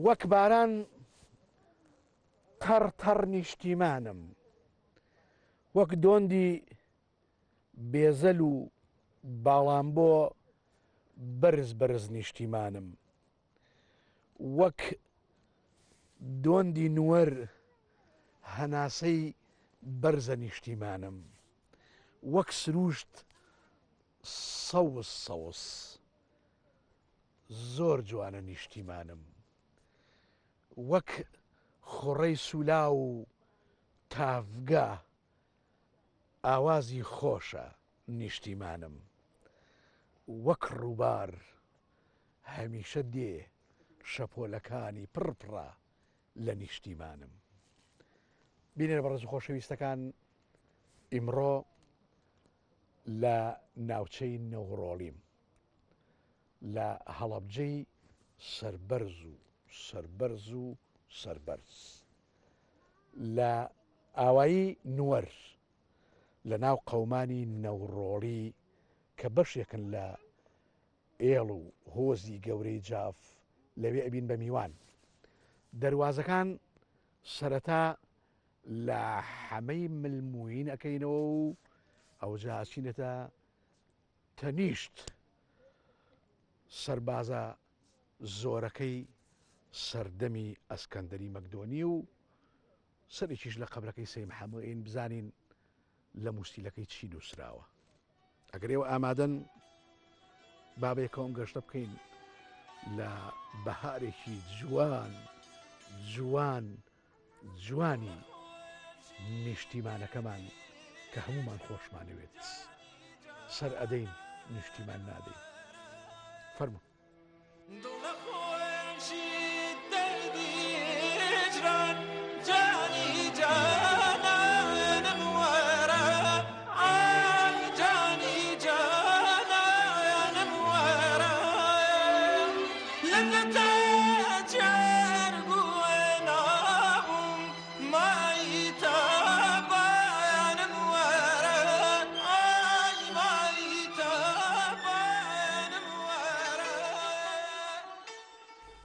وەک باران تەڕ نیشتیمانم، وەک دۆندی بێزەل و باڵام بۆ بەرز نیشتیمانم، وەک دۆندی نوەر هەناسەی بەرزە نیشتیمانم، وەک سروشت سەوس زۆر جوانە نیشتیمانم، وەک خوڕەی سولا و تافگا ئاوازی خۆشە نیشتیمانم، وەک ڕووبار هەمیشە دێ شەپۆلەکانی پڕپڕە لە نیشتیمانم. بینێرە بەڕێز و خۆشەویستەکان، ئیمڕۆ لە ناوچەی نەوڕۆڵیم، لە هەڵەبجەی سەربەرز لە ئاوایی نوەر لە ناو قەومانی نەوڕۆڵی کە بەشێکن لە ئێڵ و هۆزی گەورەی جاف لەوێ ئەبین بە میوان. دەواازەکان سەرەتا لە حەمەی ملموین ئەەکەینەوە و ئەوجا ئاچینێتە تەنیشت سەربازە زۆرەکەی سەردەمی ئەسکەندەری مەکدۆنی و سەرێکیش لە قەبرەکەی سەی محەمەدین بزانین لە موستیلەکەی چی نووسراوە. ئەگەر ئێوە ئامادەن بابێکەوەم گەشتە بکەین لە بەهارێکی جوانی نیشتیمانەکەمان کە هەمومان خۆشمانەوێت، سەر ئەدەین نیشتیمان نادەین. فەرموو.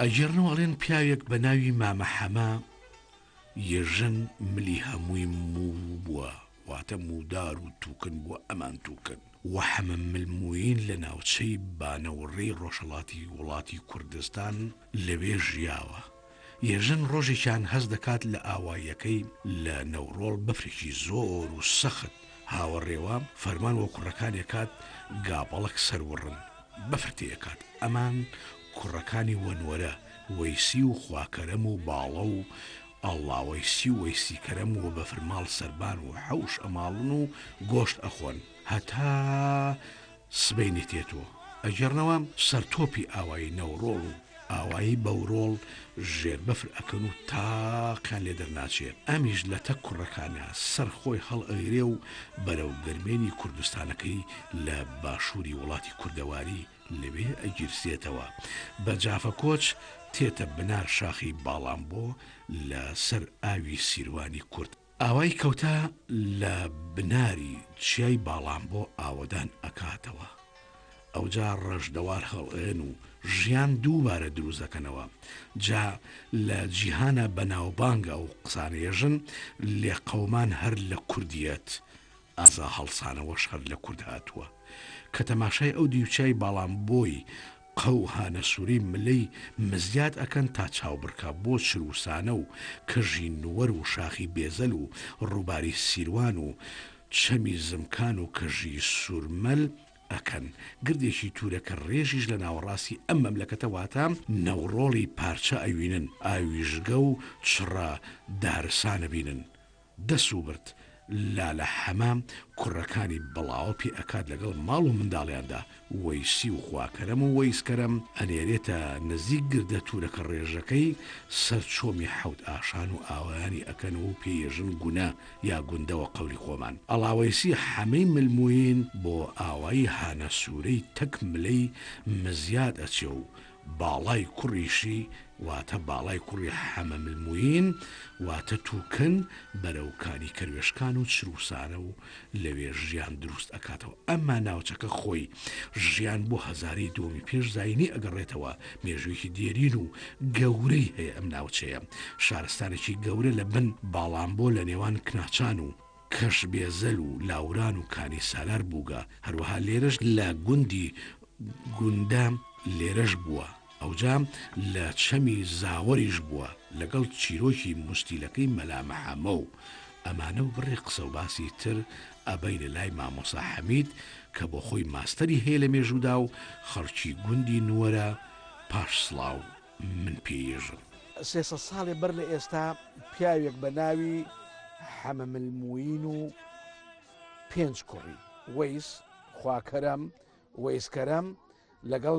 ئەجێڕنەوەڵێن پیاوێک بە ناوی مامە حەما یێژن ملی هەمووی موو بووە، واتە مودار و تووکن بووە ئەمان تووکن و حەمە ملموین لە ناوچەی بانەوڕێی ڕۆژهەڵاتی وڵاتی کوردستان لەوێ ژیاوە. یێژن ڕۆژێکیان هەست دەکات لە ئاواییەکەی لە نەوڕۆڵ بەفرێکی زۆر و سەخت هاوەڕێوە فەرمان وە کوڕەکانێکات گاپەڵک سەروڕن بەفر تێکات. ئەمان کوڕەکانی وەنوەرە وەیسی و خواکەرەم و باڵە و ئەڵاوەیسی و وەیسیکەرەم و بە فرماڵ سەربان و حەوش ئەماڵن و گۆشت ئەخۆن هەتا سبەینی تێتەوە. ئەجێڕنەوە سەرتۆپی ئاوایی نەوڕۆڵ و ئاوایی بەوڕۆڵ ژێر بەفر ئەکەن و تاقیان لێ دەرناچێت. ئەمیش لە تەک کوڕەکانە سەر خۆی هەڵ ئەگرێ و بەرەو گەرمێنی کوردستانەکەی لە باشووری وڵاتی کوردەواری لەوێ ئەگیرسێتەوە. بە جافە کۆچ تێتە بنار شاخی باڵام بۆ لە سەر ئاوی سیروانی کورد. ئاوای کەوتا لە بناری چیای باڵام بۆ ئاوەدان ئەکاتەوە. ئەوجا ڕەشدەوار هەڵئێن و ژیان دووبارە دروستەکەنەوە. جا لە جیهانە بەناوبانگە و قسانێژن لێ قەومان هەر لە کوردیەت، ئازا هەڵسانەوەش هەر لە کورد هاتووە کە تەماشای ئەو دیوچای باڵام بۆی قەو هانە سووری ملەی مزیاد ئەکەن تا چاوبڕکە بۆ چروسانە و کەژی نوەر و شاخی بێزەل و ڕووباری سیروان و چەمی زمکان و کەژی سوورمەل ئەکەن. گردێکی تورەکە ڕێژیش لە ناوەڕاستی ئەم مەملەکەتەواتە نەوڕۆڵی پارچە ئەوینن، ئاویژگە و چڕە دارسانە بینن. دەسوبرد لالە حەمام کوڕەکانی بەڵاوە پێ ئەکات لەگەڵ ماڵ و منداڵیاندا وەیسی و خواکەرەم و وەیسکەرەم ئەنێرێتە نزیک گردە تورەکە ڕێژەکەی سەر چۆمی حەوت ئاشان و ئاوایانی ئەکەن و پێێژن گونە یا گوندەوە قەولی خۆمان. ئەڵاوەیسی حەمەی ملموین بۆ ئاوایی هانە سوورەی تەک ملەی مزیاد ئەچێ و باڵای کوڕیشی واتە باڵای کوڕی حەمەملموین واتە تووکن بەرەوکانی کەروێشکان و چروسانە و لەوێ ژیان دروست ئەکاتەوە. ئەمما ناوچەکە خۆی ژیان بۆ هەزاری دومی پێش زاینی ئەگەڕێتەوە. مێژوویەکی دێرین و گەورەی هەیە ئەم ناوچەیە. شارستانێکی گەورە لە بن باڵامبۆ لە نێوان کناچان و کەش بێزەل و لاوران و کانی سالار بووگە. هەروەها لێرەش لە گوندی گوندە لێرەش بووە. ئەوجا لە چەمی زاوەریش بووە لەگەڵ چیرۆکی مستیلەکەی مەلا مەحەمە و ئەمانە و بڕێ قسە و باسی تر ئەبەی لە لای مامۆسا حەمید کە بۆ خۆی ماستەری هەیە لە مێژوودا و خەڵکی گوندی نووەرە پاش سڵاو من پێیێژم. 300 ساڵێ بەر لە ئێستا پیاوێک بە ناوی حەمەملموین و 5 کوڕی وەیس خواکەرەم وەیسکەرەم لەگەڵ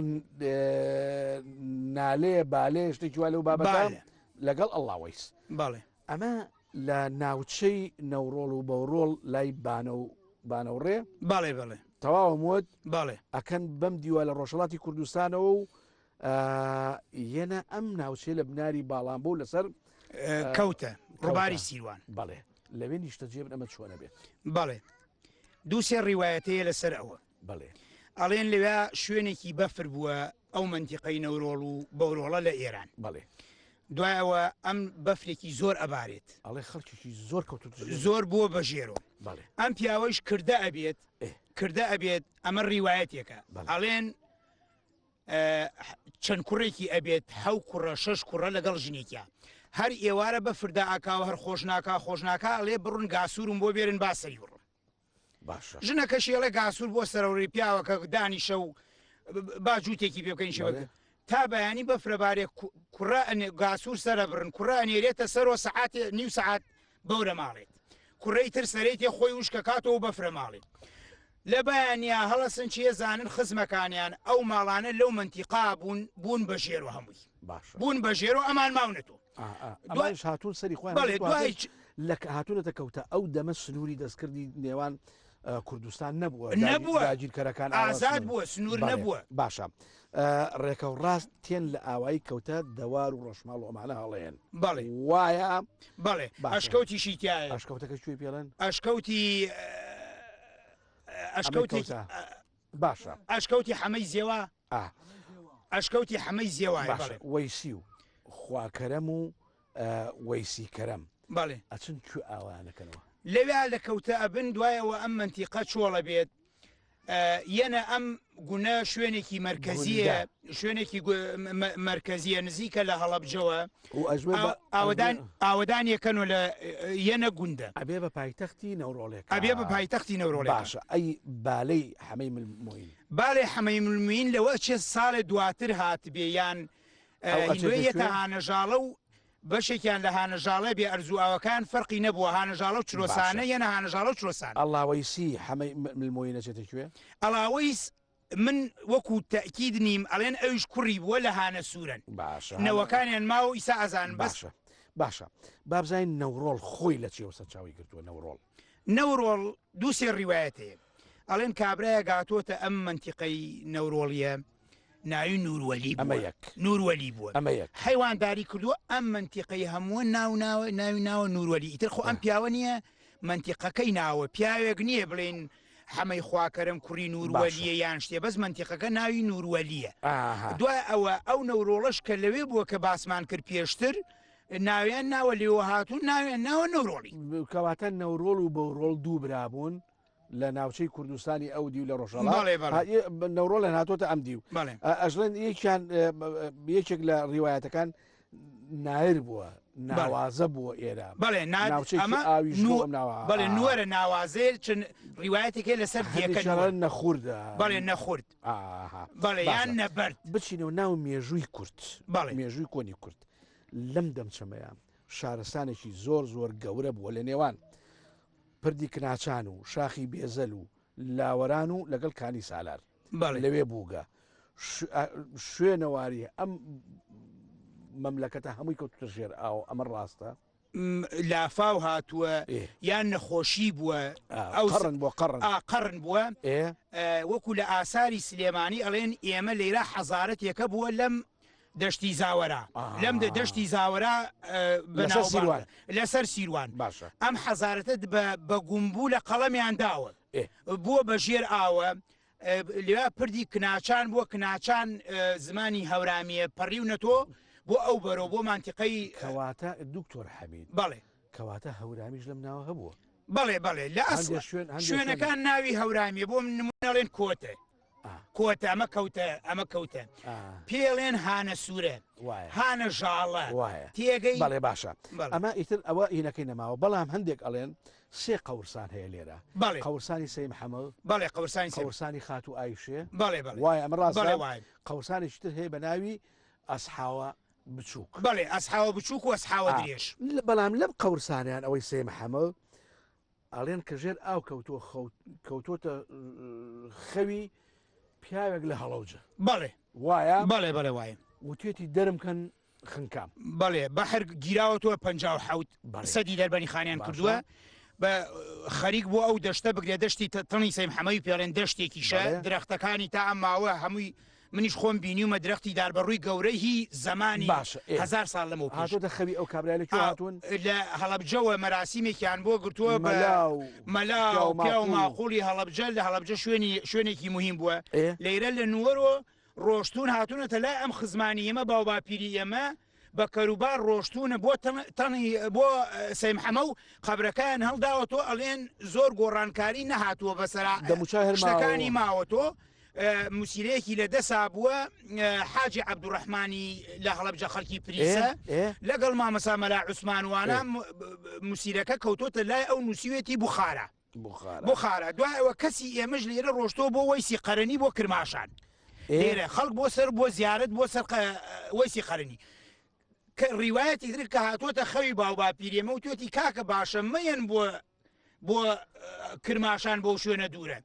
نالێ بالێ شتێکی وا لەو بابەتە لەگەڵ ئەڵڵاوەیس. ئەمە لە ناوچەی نەوڕۆڵ و بەوڕۆڵ لای بانەوڕێ تەواو مۆت ئەکەن بەم دیوە لە ڕۆژهەڵاتی کوردستانەوە و یەنە ئەم ناوچەی لە بناری باڵامبۆ لەسەر کەوتە ڕووباری سیروان. بەڵێ لەوێ نیشتە جێبن ئەمە چۆنە بێت. بەڵێ دووسێ ڕیوایەتەیە لەسەر ئەوە. بەڵێ ئەڵێن لەوێ شوێنێکی بەفر بووە ئەو منتیقەی نەوڕۆڵ و بەوڕۆڵە لە ئێران. بەڵێ دوایەوە ئەم بەفرێکی زۆر ئەبارێت. ئەڵێ خەڵکیی زۆر کەوت زۆر بووە بەژێرۆ. ئەم پیاوەش کردە ئەبێت ئەمە ڕیوایەتێکە. ئەڵێن چەند کوڕێکی ئەبێت 7 کوڕە 6 کوڕە لەگەڵ ژنێکە هەر ئێوارە بە فردا ئاکاوە هەر خۆشناکە ئەڵێ بڕون گاسوورم بۆ بێرن باسەری وڕ ژنەکە شێڵێ گاسوور بۆ سەرەوڕی پیاوەکە دانیشە و باجووتێکی پێ بکەین شەوەکە تا بەیانی بەفرەبارێک کوڕە گاسوور سەرە بڕن کوڕە ئەنێرێتە سەرۆ سەعات نیو سەعات بەورە ماڵێت کوڕەی تر سەرێتێ خۆی وشکە کاتەوە بەفرە ماڵێت لە بەیانیا هەڵەسن چیە زانن خزمەکانیان ئەو ماڵانە لەو منتیقا بوون بە ژێر و هەمووی بوون بە ژێر و ئەمان ماونەتەوە دوایش هاتوون سەری خۆیان لە هاتوونەتە کەوتە ئەو دەمە سنووری دەستکردی نێوان کوردستان نەبووە داگیرکەرەکان ئازاد بووە سنوور نەبووە. باشە ڕێکە و ڕاست تێن لە ئاوایی کەوتە دەوار و ڕۆژماڵ و ئەمانە هەڵێن. بەڵێ وایە بەڵێ ئەشکەوتیشی تایە ئەشکەوتەکە کوێ پێڵێن ئەشکەوتی باشە ئەشکەوتی حەمەی زێوە ئەشکەوتی حەمەی زێوای وەیسی و خواکەرەم و وەیسی کەرەم بەڵێ ئەچن کوێ ئاوانەکەنەوە لەوێ لە کەوتە ئەبن دوایەوە ئەم منتیقە چۆڵە بێت یەنە ئەم گونە شوێنێکی مرکزیە شوێنێکی مرکزیە نزیکە لە هەڵەبجەوە ئاوەدانیەکەن و لە یەنە گوندە ئەبێ بە پایتەختی نەوڕۆڵێک ئەبێ بە پایتەختی نەوڕۆڵێک. باشە ئەی بالەی حەمەملموین بالێ حەمەملموین لەوە چێ ساڵێ دواتر هات بێ یان یەتە هانەژاڵە و بەشێکیان لە هانەژاڵە بێ ئەرزوواوەکان فەرقی نەبووە هانەژاڵە و چرۆسانە یەنە هانەژاڵە و چرۆسان. ئەڵاوەیسی حەمەملموین نەچێتە کوێ ئەڵاوەیس من وەکو تەکید نیم ئەڵێن ئەوش کوڕی بووە لە هانە سوورن نەوەکانیان ماوە ئیسا ئەزان باشە بابزین نەوڕۆڵ خۆی لە چێوە سەرچاوی گرتووە. نەوڕۆڵ دووسێ ڕیوایەتەیە ئەڵێن کابرایە گاتۆتە ئەم منتیقەی نەوڕۆڵیە ناوی نوروەلی نوروەلی بووە حیوانداری کردووە ئەم منتیقەی هەمووە ناوی ناوە نوروەلی ئیتر خۆ ئەم پیاوە نییە منتیقەکەی ناوە پیاوێک نییە بڵێن حەمەی خواکەرم کوڕی نوروەلیە یان شتێ بەس منتیقەکە ناوی نوروەلیە. دوای ئەوە ئەو نەوڕۆڵەش کە لەوێ بووە کە باسمان کرد پێشتر ناویان ناوە لێوە هاتوون ناویان ناوە نەوڕۆڵی کەواتە نەوڕۆڵ و بەوڕۆڵ دوو برابوون لە ناوچەی کوردستانی ئەو دی و لە ڕۆژهەڵات نەوڕۆڵ لە هاتۆتە ئەم دی و ئەژڵێن یەکێک لە ڕیوایەتەکان نایر بووە ناوازە بووە ئێرە بەڵێ بەڵێ نوەرە ناوازێر چند ڕیوایەتێکێ لەسەر نەخوردە بەڵێ نەخورد بەڵێ یان نەبەرد بچینەوە ناو مێژووی کورد مێژووی کۆنی کورد لەم دەمچەمەیە شارستانێکی زۆر گەورە بووە لە نێوان پردی کناچان و شاخی بێزەل و لاوەران و لەگەڵ کانی سالار لەوێ بووگە شوێنەواری ئەم مەملەکەتە هەمووی کەوتە ژێر ئاو ئەمە ڕاستە لافاو هاتووە یان نەخۆشی بووە ئەو قەڕن بووە وەکو لە ئاساری سلێمانی ئەڵێن ئێمە لێرە حەزارەتێکە بووە لەم دەشتی زاوەرە لەم دەشتی زاوەرە لەسەر سیروان باشە ئەم حەزارەتە بە گومبوو لە قەڵەمیان داوە بووە بە ژێر ئاوە لێوا پردی کناچان بۆ کناچان زمانی هەورامیە پەڕیونەتۆ بۆ ئەو بەرەوە بۆ مانتیقەی کەواتە دکتۆر حەمید بەڵێ کەواتە هەورامیش لەم ناوە هەبووە بەڵێ بەڵێ لە شوێنەکان ناوی هەورامیە بۆ نمونەڵێن کۆتە کۆتە ئەمە کەوتە پێڵێن هانە سوورە هانە ژاڵە تێگەی بەڵێ باشە ئەمە ئیتر ئەوە هینەکەی نەماوە بەڵام هەندێک ئەڵێن سێ قەورسان هەیە لێرە قەورسانی سەی محەممەد بەڵێ قەورسانی خاتو ئایشێ بەڵێ وایە ئەمە ڕاست قەورسانێکی تر هەیە بە ناوی ئەسحاوە بچووک بەڵێ ئەسحاوە بچووک و ئەسحاوە درێژ بەڵام لەم قەورسانیان ئەوەی سێ محەممەد ئەڵێن کە ژێر ئاو کەوتۆتە خەوی پیاوێک لە هەڵەوجە بەڵێ وایە بەڵێ بەڵێ وایە وتێتی دەرمکەن خنکام بەڵێ بەحر گیراوەتەوە 57 سەدی دەربەنی خانیان کردووە بە خەریک بۆ ئەو دەشتە بگرێ دەشتی تەنی سەی محەممەدی پێڵێن دەشتێکیشە درەختەکانی تا ئەم ماوە هەمووی منیش خۆم بینیومە درەختی داربەڕووی گەورەی هی زمانی 1000 ساڵ لەمەوە هاتۆتە خەوی ئەو کابرایە هاتوون لە هەڵەبجەوە مەراسیمێکیان بۆ گرتووە بە مەلا پیا و ماقوڵی هەڵەبجە لە هەڵەبجە شوێنێکی مهم بووە لەیرە لە نووەرۆ ڕۆشتون هاتوونەتە لای ئەم خزمانی ئێمە باو باپیری ئێمە بە کەروبار ڕۆشتونە بۆ تەنی بۆ سەی محەممەد و قەبرەکان هەڵداوەتۆ ئەڵێن زۆر گۆڕانکاری نەهاتووە بەسەرا شتەکانی ماوەتۆ موسیلەیەکی لە دەسا بووە حاجی عەبدوڕەحمانی لە هەڵەبجە خەڵکی پریسە لەگەڵ مامەسا مەلا عوسمانوانە موسیلەکە کەوتۆتە لای ئەو نووسیوێتی بوخارە دوایەوە کەسی ئێمەش لێرە ڕۆشتۆ بۆ وەیسی قەرەنی بۆ کرماشان لێرە خەڵک بۆ سەر بۆ زیارەت بۆ سەر وەیسی قەرەنی ڕیوایەتی تر کە هاتوۆتە خەوی باو باپیرێمە و توێتی کاکە باشە مەیەن بۆ کرماشان بۆ شوێنە دوورە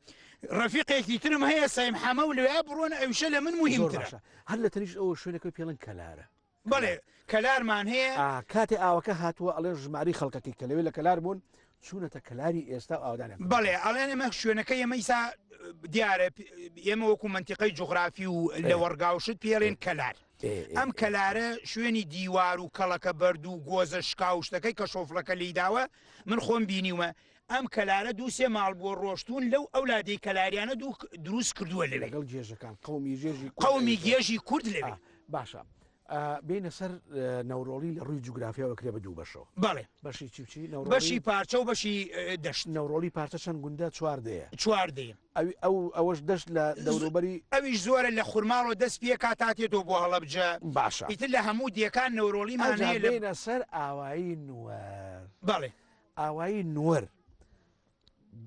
ڕەفیقێکی ترم هەیە سەی محەممەد و لەوێ بڕۆنە ئەوشە لە من مهمترە هەر لە تەنیش ئەوە شوێنەکە پێڵن کەلارە بەڵێ کەلارمان هەیە کاتێ ئاوەکە هاتووە ئەڵێ ژماری خەڵکەکەی کە لەوێ لە کەلار بوون چوونەتە کەلاری ئێستا ئاودانە بەڵێ ئەڵێن ئەمە شوێنەکە ئێمەیسا دیارە ئێمە وەکو منتیقەی جوغرافی و لە وەرگاوشت پێڵێن کەلار ئەم کەلارە شوێنی دیوار و کەڵەکە بەرد و گۆزە شکاوشتەکەی کە شۆفلەکە لیداوە من خۆم بینیومە ئەم کەلارە دووسێ ماڵ بۆ ڕۆشتون لەو ئەولادەی کەلاریانە دروست کردووە لەوێ لەگەڵ جێژەکان قەومی گێژی کورد لەوێ باشە بینە سەر نەورۆڵی لە ڕووی جوگرافیاوە کرێ بە دوو بەشەوە بەڵێ بەشی چی بەشی پارچە و بەشی دەشت نەورۆڵی پارچە چەند گوندە چواردەیە ئەوەش دەشت لە دەوروبەری ئەویش زۆرە لە خورماڵ و دەست پێ کاتاتێتەوە بۆ هەڵەبجە باشە ئیتر لە هەموو دیەکان نەورۆڵیمانەیە لێنە سەر ئاوایی نوەر بەڵێ ئاوایی نوەر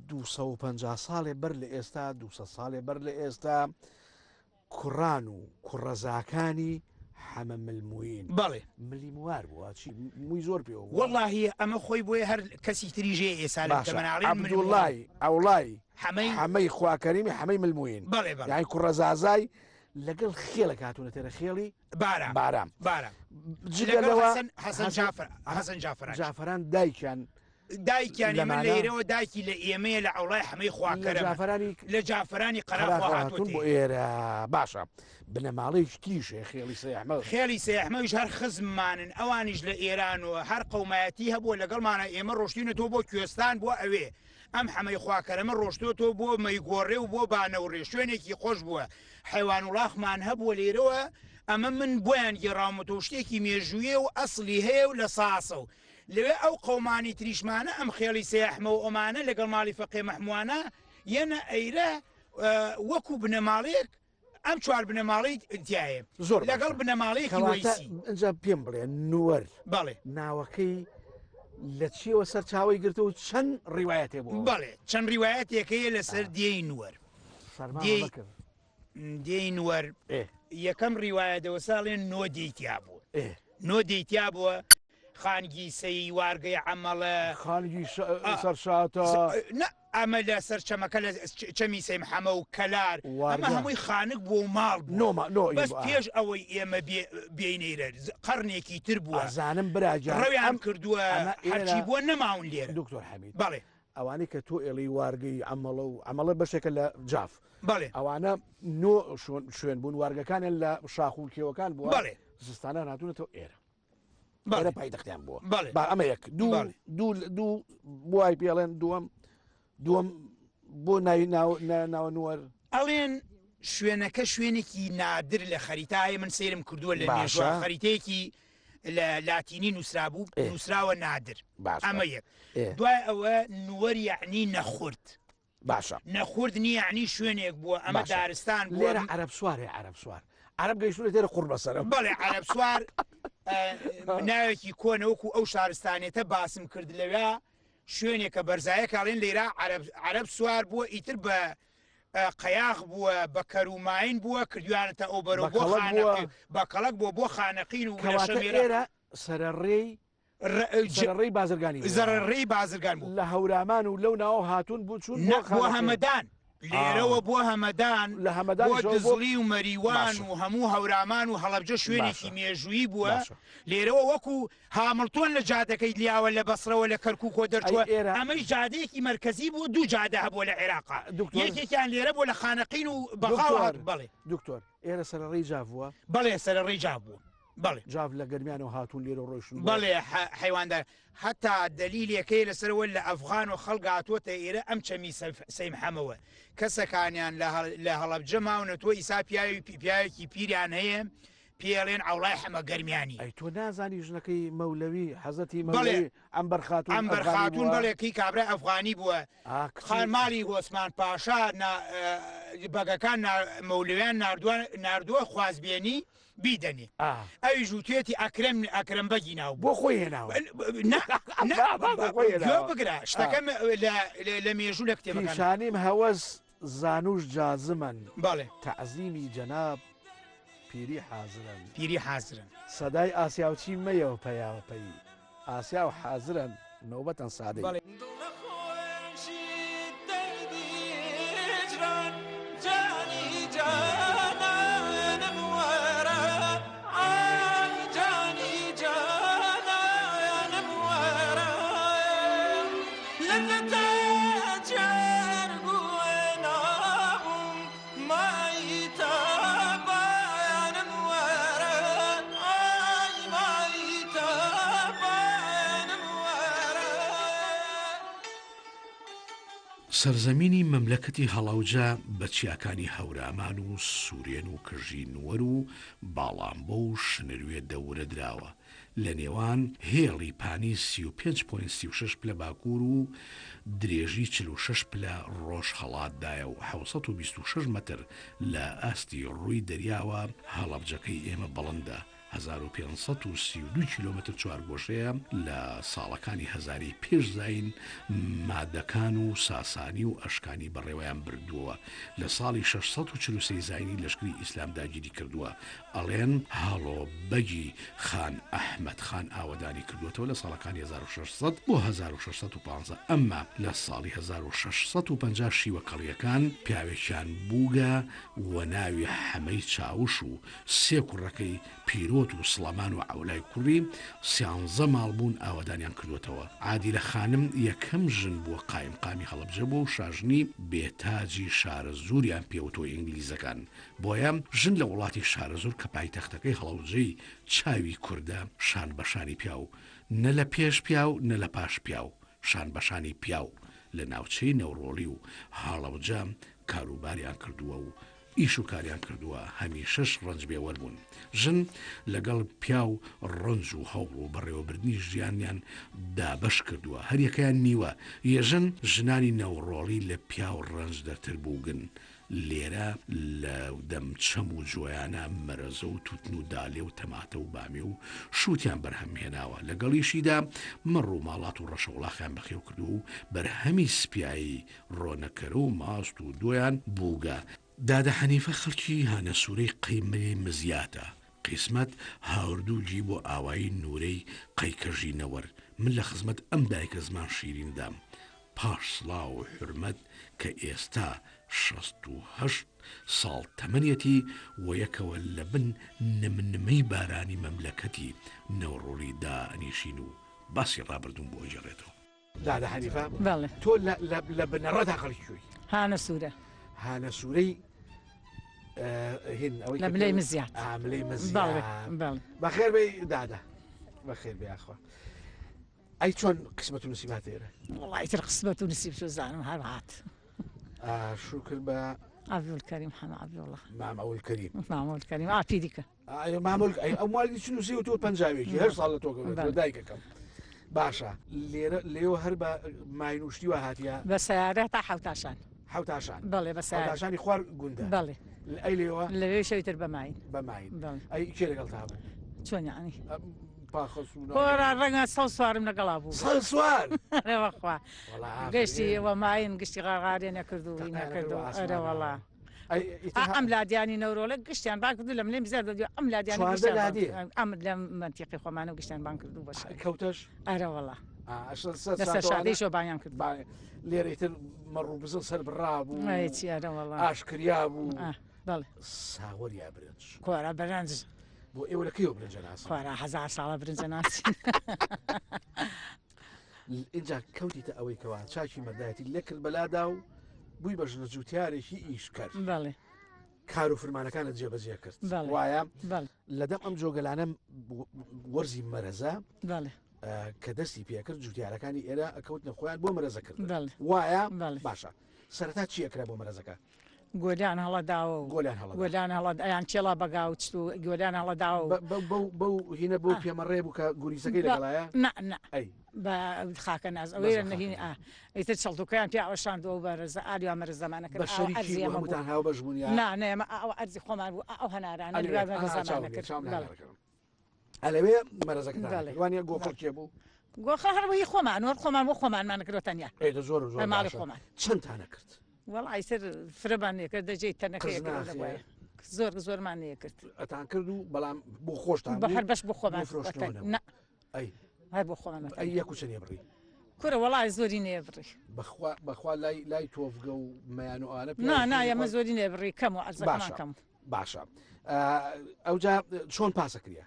250 ساڵێ بەر لە ئێستا 200 ساڵێ بەر لە ئێستا کوڕان و کوڕەزاکانی حەمە ملموین بەڵێ ملی موار بووە چی مووی زۆر پێوە وەڵڵاهی ئەمە خۆی بۆیە هەر کەسی تریژێ ئێسا لە عەبدوڵڵای ئەوڵای حەمەی خواکەریمی حەمەی ملموین بەڵێ یانی کوڕەزازای لەگەڵ خێڵێک هاتوونە تێرە خێڵی بارام حەسەن جافران دایکیان من لێرەوە دایکی لە ئێمەیە لە ئەوڵای حەمەی خواکەرە لە جافرانی قەراخواهاتون بۆ ئێرە باشە بنەماڵەیەکی تیژێ خێڵی سەی ئەحمەدیش هەر خزممانن ئەوانیش لە ئێرانەوە هەر قەومایەتی هەبووە لەگەڵمانە ئێمە ڕۆشتینەوە بۆ کوێستان بۆ ئەوێ ئەم حەمەی خواکەرەمە ڕۆشتۆتەوە بۆ مەیگۆڕێ و بۆ بانەوڕێ شوێنێکی خۆش بووە حیوان وڵاخمان هەبووە لێرەوە ئەمە من بۆیان گێڕاومەتەوە شتێکی مێژوویە و ئەسلی هەیە و لە ساسە و لەوێ ئەو قەومانی تریشمانە ئەم خێڵی سەی ئەحمەد و ئەمانە لەگەڵ ماڵی فەقێ مەحموانە یەنە ئەیرە وەکو بنەماڵەیەک ئەم چوار بنەماڵی تایە زۆر لەگەڵ بنەماڵەیەکی وەیسی ئەجا پێم بڵێ نوەر بەڵێ ناوەکەی لە چیەوە سەر چاوی گرتە و چەند ڕیوایەتێ بوو بەڵێ چەند ڕیوایەتێکەیە لەسەر دێی نوەر دێی نوەر یەکەم ڕیوایەتەوە ساڵێن نۆ دەیتیا بووە نۆ دەیتیا بووە خانگی سەی وارگەی عەمەڵە خانگی سەرشاتە ئەمە لە سەر چەمەکە لە چەمی سەی محەمەد و کەلار ئەمە هەمووی خانک بۆ ماڵ بەس پێش ئەوەی ئێمە بێینەیرە قەرنێکی تر بووە زانم براجان ڕەویان کردووە هەرچی بووە نەماون لێرە دکتۆر حەمید بەڵێ ئەوانەی کە تۆ ئێڵی وارگەی عەمەڵە و عەمەڵە بەشێکە لە جاف بەڵێ ئەوانە نۆ شوێن بوون وارگەکانیان لە شاخ و کێوەکان بووە سستانە هاتوونەتەوە ئێرە پایتەختیان بووە ئەمە یەک دوو بۆای پێڵێن دووەم بۆ ناوە نوەر ئەڵێن شوێنەکە شوێنێکی نادر لە خەریتای من سێرم کردووە لە مێژوە خەریتەیەکی لە لاتینی نووسرابوو نووسراوە نادر ئەمە یەک دوای ئەوە نوەر یعنی نەخورد باشە نەخوردنی یعنی شوێنێک بووە ئەمە دارستان لێرە عەرەب سوارێ عەرەب گەیشتوونە تێرە قورب بەسەرە بەڵێ عەرەب سوار ناوێکی کۆنەوەکو ئەو شارستانێتە باسم کرد لەوێ شوێنێکە بەرزایە کاڵێن لێرە عەرەب سوار بووە ئیتر بە قەیاغ بووە بە کەروماین بووە کردویانەتە ئەو بەرەو بە کەڵک بۆ خانەقین و لێرە سەرڕێی بازرگانی زەرڕێی بازرگان بوو لە هەورامان و لەو ناوە هاتوون بوو چون بۆ هەمەدان لێرەوە بۆ هەمەدان لە هەمەدان دزڵی و مەریوان و هەموو هەورامان و هەڵەبجە شوێنێکی مێژووی بووە لێرەوە وەکو هامڵتۆن لە جادەکەی لیاوە لە بەسرەوە لە کەرکووک کۆ دەرچووە ئەمەی جادەیەکی مرکزی بوو دوو جادە هەبووە لە عێراقا یەکێکیان لێرە بۆ لە خانەقین و بەخاڵ بەڵێ دکتۆر ئێرە سەرڕێی جاڤووە بەڵێ سەرڕێی جاڤ بووە بەڵێ جااف لە گەرمیانەوە هاتوون لێرە ڕۆیشتن بەڵێ حیواندار هەتا دلیلەکەی لەسەرەوە لە ئەفغان و خەڵک هاتووەتە ئێرە ئەم چەمی سەیمحەمەوە کەسەکانیان لە هەڵەبجە ماونەتەوە ئیسا پیاوێکی پیریان هەیە پێڵێن ئەوڵای حەمە گەرمیانی ئەی تۆ نازانی ژنەکەی مەولەوی حەزەتی مەولەوی ئەمبەر خاتون بەڵێکی کابرا ئەفغانی بووە خانماڵی هۆسمان پاشا بەگەکان مەولەویان ناردووە خوازبێنی بیدەنی ئەوی ژووتێتی ئەکرم بەگی ناو بۆ خۆی هێناوە بگرە شتەکەم لە مێژوو لە کتێبەکان پیشانیم هەوەس زانوش جازمن بەڵێ تەعزیمی جەناب پیری حازرن سەدای ئاسیا و چی مەیەوە پەیاوەپەی ئاسیا و حازرن نۆبەتەن سادەی سەرزەمینی مەملەکەتی هەڵەوجە بە چیاکانی هەورامان و سوورێن و کژی نوەر و باڵامبۆ و شنروێ دەورە دراوە لە نێوان هێڵی پانی 35.36 پلە باکوور و درێژی 46 پلە ڕۆژ هەڵاتدایە و 726 مەتر لە ئاستی ڕووی دەریاوە هەڵەبجەکەی ئێمە بەڵندە 1532 کیلۆمتر چوارگۆشەیە لە ساڵەکانی هەزاری پێشزین مادەکان و ساسانی و ئەشکانی بەڕێوەیان بردووە لە ساڵی 643 زاینی لەشکری ئیسلام داگیری کردووە ئەڵێن هاڵۆ بەگی خان ئەحمەد خان ئاوەدانی کردوێتەوە لە ساڵەکانی 1600 بۆ 1650 ئەمما لە ساڵی 1650 شیوە کەڵیەکان پیاوێکیان بووگە و ناوی حەمەی چاوش و سێ کوڕەکەی پیرۆت و سڵەمان و عەولای کوڕی 13 ماڵ بوون ئاوەدانیان کردوێتەوە عادیلە خانم یەکەم ژن بووە قایمقامی هەڵەبجە بوو و شاژنی بێتاجی شارە زوریان پێوتۆ ئینگلیزەکان بۆیە ژن لە وڵاتی شارە زۆر کە پایتەختەکەی هەڵەوجەی چاوی کووردە شان بەشانی پیاو نە لە پێش پیاو نە لە پاش پیاو شان بەشانی پیاو لە ناوچەی نەوڕۆڵی و هەڵەوجە کاروباریان کردووە و ئیش و کاریان کردووە هەمیشەش ڕەنج بێوەر بوون ژن لەگەڵ پیا و ڕەنج و هەوڵ و بەڕێوەبردننی ژیانیان دابەش کردووە هەریەکەیان نیوە یەژن ژنانی نەوڕۆڵی لە پیا و ڕەنج دەرتر بووگن لێرە لە دەم چەم و جۆیانە مەرەزە و توتن و دالێ و تەماتە و بامێ و شووتیان بەرهەمهێناوە لەگەڵیشیدا مەڕ و ماڵات و ڕەشەوڵاخیان بەخێو کردو و بەرهەمی سپایی ڕۆنەکەرە و ماست و دۆیان بووگە دادە حەنیفە خەڵکی هانە سوورەی قەیمەی مزیاتە قیسمەت هاوردووجی بۆ ئاوایی نورەی قەیکەژی نەوەر من لە خزمەت ئەم دایکە زمان شیریندام پاش سڵاو و حرمەت کە ئێستا 68 ساڵ تەمەنێتی و یەکەوە لە بن نمنمەی بارانی مەملەکەتی نەوڕۆڵیدا ئەنیشین و باسی ڕابردوون بۆ جێڕێتەوە دادە حەنیفە تۆ لە بنەڕەت هەقڵی کوێی هانە سوورە هانە سوورەی هین ئەوەی لە ملەی مزیات ملەی مزیات بەخێر بێ دادا بەخێر بێ ئاخوا ئەی چۆن قسمەت و نسیبات ئێرە وڵی تر قسمەت و نسیب شو زانم هەر هات شکر بە عەبدولکەریم حەمە عەبدوڵڵا مامەولکەریم مامەولکەریم ئاپی دیکە مامۆل ئەو مالی چ نووسی و تۆ پەنجاوێکی هەر ساڵ لە تۆ دایکەکەم باشە لێرە هەر بە ماینوشتی وە هاتیە بە سیارە تا حەوتاشان حەوتاشان بەڵێ بە حەوتاشانی خوار گوندە بەڵێ ئەی لێوە لەوێ شەویتر بەماین بەماین ئەی کێ لەگەڵ تا بوو چۆن یعنی پاخۆرا ڕەنگە سەڵ سوارم لەگەڵا بوو سوار وەخوا گەشتی ئەوە ماین گشتی غاغارێ نەکردو نەکردو ئەرە وەڵا ئەم لادیانی نەورۆلە گشتیان بان کردو لە ملێ بزار ئەم لادیانی ئەم لە منتیقی خۆمانە گشتیان بان کردو بەش کەوتەش ئەرە وەڵا شادیشۆ بایان کرد لێرەیتر مەڕوو بزن سەر بڕابوو ئەرە وەڵا ئاشکریا بوو بەڵێ ساوەریا برنج کۆرە بەرەنج بۆ ئێوە لەکەیەوە برنجە ناسی کۆرە هەزار ساڵە برنجە ناسی اینجا کەوتیتە ئەوەی کەوا چاکی مەدایەتی لێکرد بەلادا و بووی بە ژنە جووتارێکی ئیش کرد بەڵێ کار و فرمانەکانت جێبەجێ کرد وایە لەدەم ئەم جۆگەلانە وەرزی مەرەزە کە دەستی پێکرد جووتارەکانی ئێرە ئەکەوتنە خۆیان بۆ مەرەزەکرد وایە باشە سەرەتا چی ئەکرا بۆ مەرەزەکە گۆلیان هەڵەداوە و گۆلیان هەڵە ئەیان چێڵا بەگاوچ و گۆلیان هەڵەداوە بەو هینە بۆ پێمەڕێ بوو کە گوریسەکەی لەگەڵایە بە خاکە ناز ئەوەیە نەهین ئیتر چڵتوکیان پێ ئەوشاندەوە بەرەزە ئالیوا مەرزەمانە کرد هەمووتان هاو بەژبوونی نانێمە ئەو ئەرزی خۆمان بوو ئەو هەنارانە زمانە کرد ئەلەوێ مەرەزەکەوانە گۆخەڵکێ بوو گۆخە هەروەی خۆمان وەر خۆمان بۆ خۆمانمانە کردوە تەنیا زۆر ماڵی خۆمان چەندتانە کرد وەڵایتر فرەبان نێکرد دەجێت تەنەکەی زۆر زۆرمان نێ کرد ئەتان کرد و بەڵام بۆ خۆشتان بە هەر بەش بۆ خۆمان هەر بۆ خۆمان یەک و چەندێ بڕی کورە وەڵای زۆری نێبڕی بەخوا لای تۆفگە و مەیانوانە نایەمە زۆری نێبڕی کەم و ئەرزەکەمان کەم باشە ئەوجا چۆن پاسەکریە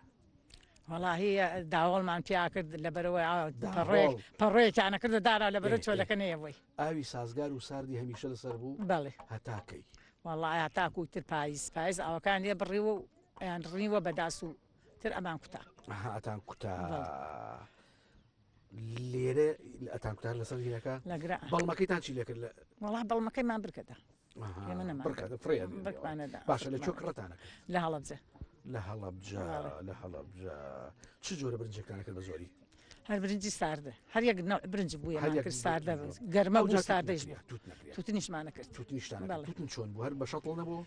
وەڵاهی داوەڵمان پیا کرد لەبەرەوەی پەڕێکیانە کردە دارا لەبەرە چۆلەکە نەیەوەی ئاوی سازگار و ساردی هەمیشە لەسەر بوو بەڵێ هەتاکەی وەڵای هەتاکو تر پاییز ئەوەکان لێ بڕیوە و ئەیان ڕنیوە بەداس و تر ئەمان کوتا ئەتان کوتا لێرە ئەتان کوتار لەسەر هینەکە بەڵمەکەیتان چی لێ کرد وەڵا بەڵمەکەیمان برکەدا باشە لە چۆ کڕەتانە لە هەڵەبجە لە هەڵەبجە چ جۆرە برنجەکانە کرد بە زۆری هەر برنجی ساردە هەر یەک برنج بووە کرد ساردە گەرمە بوو ساردەش توتنیشمانە کرد توتن چۆن بوو هەر بە شەتڵ نەبوو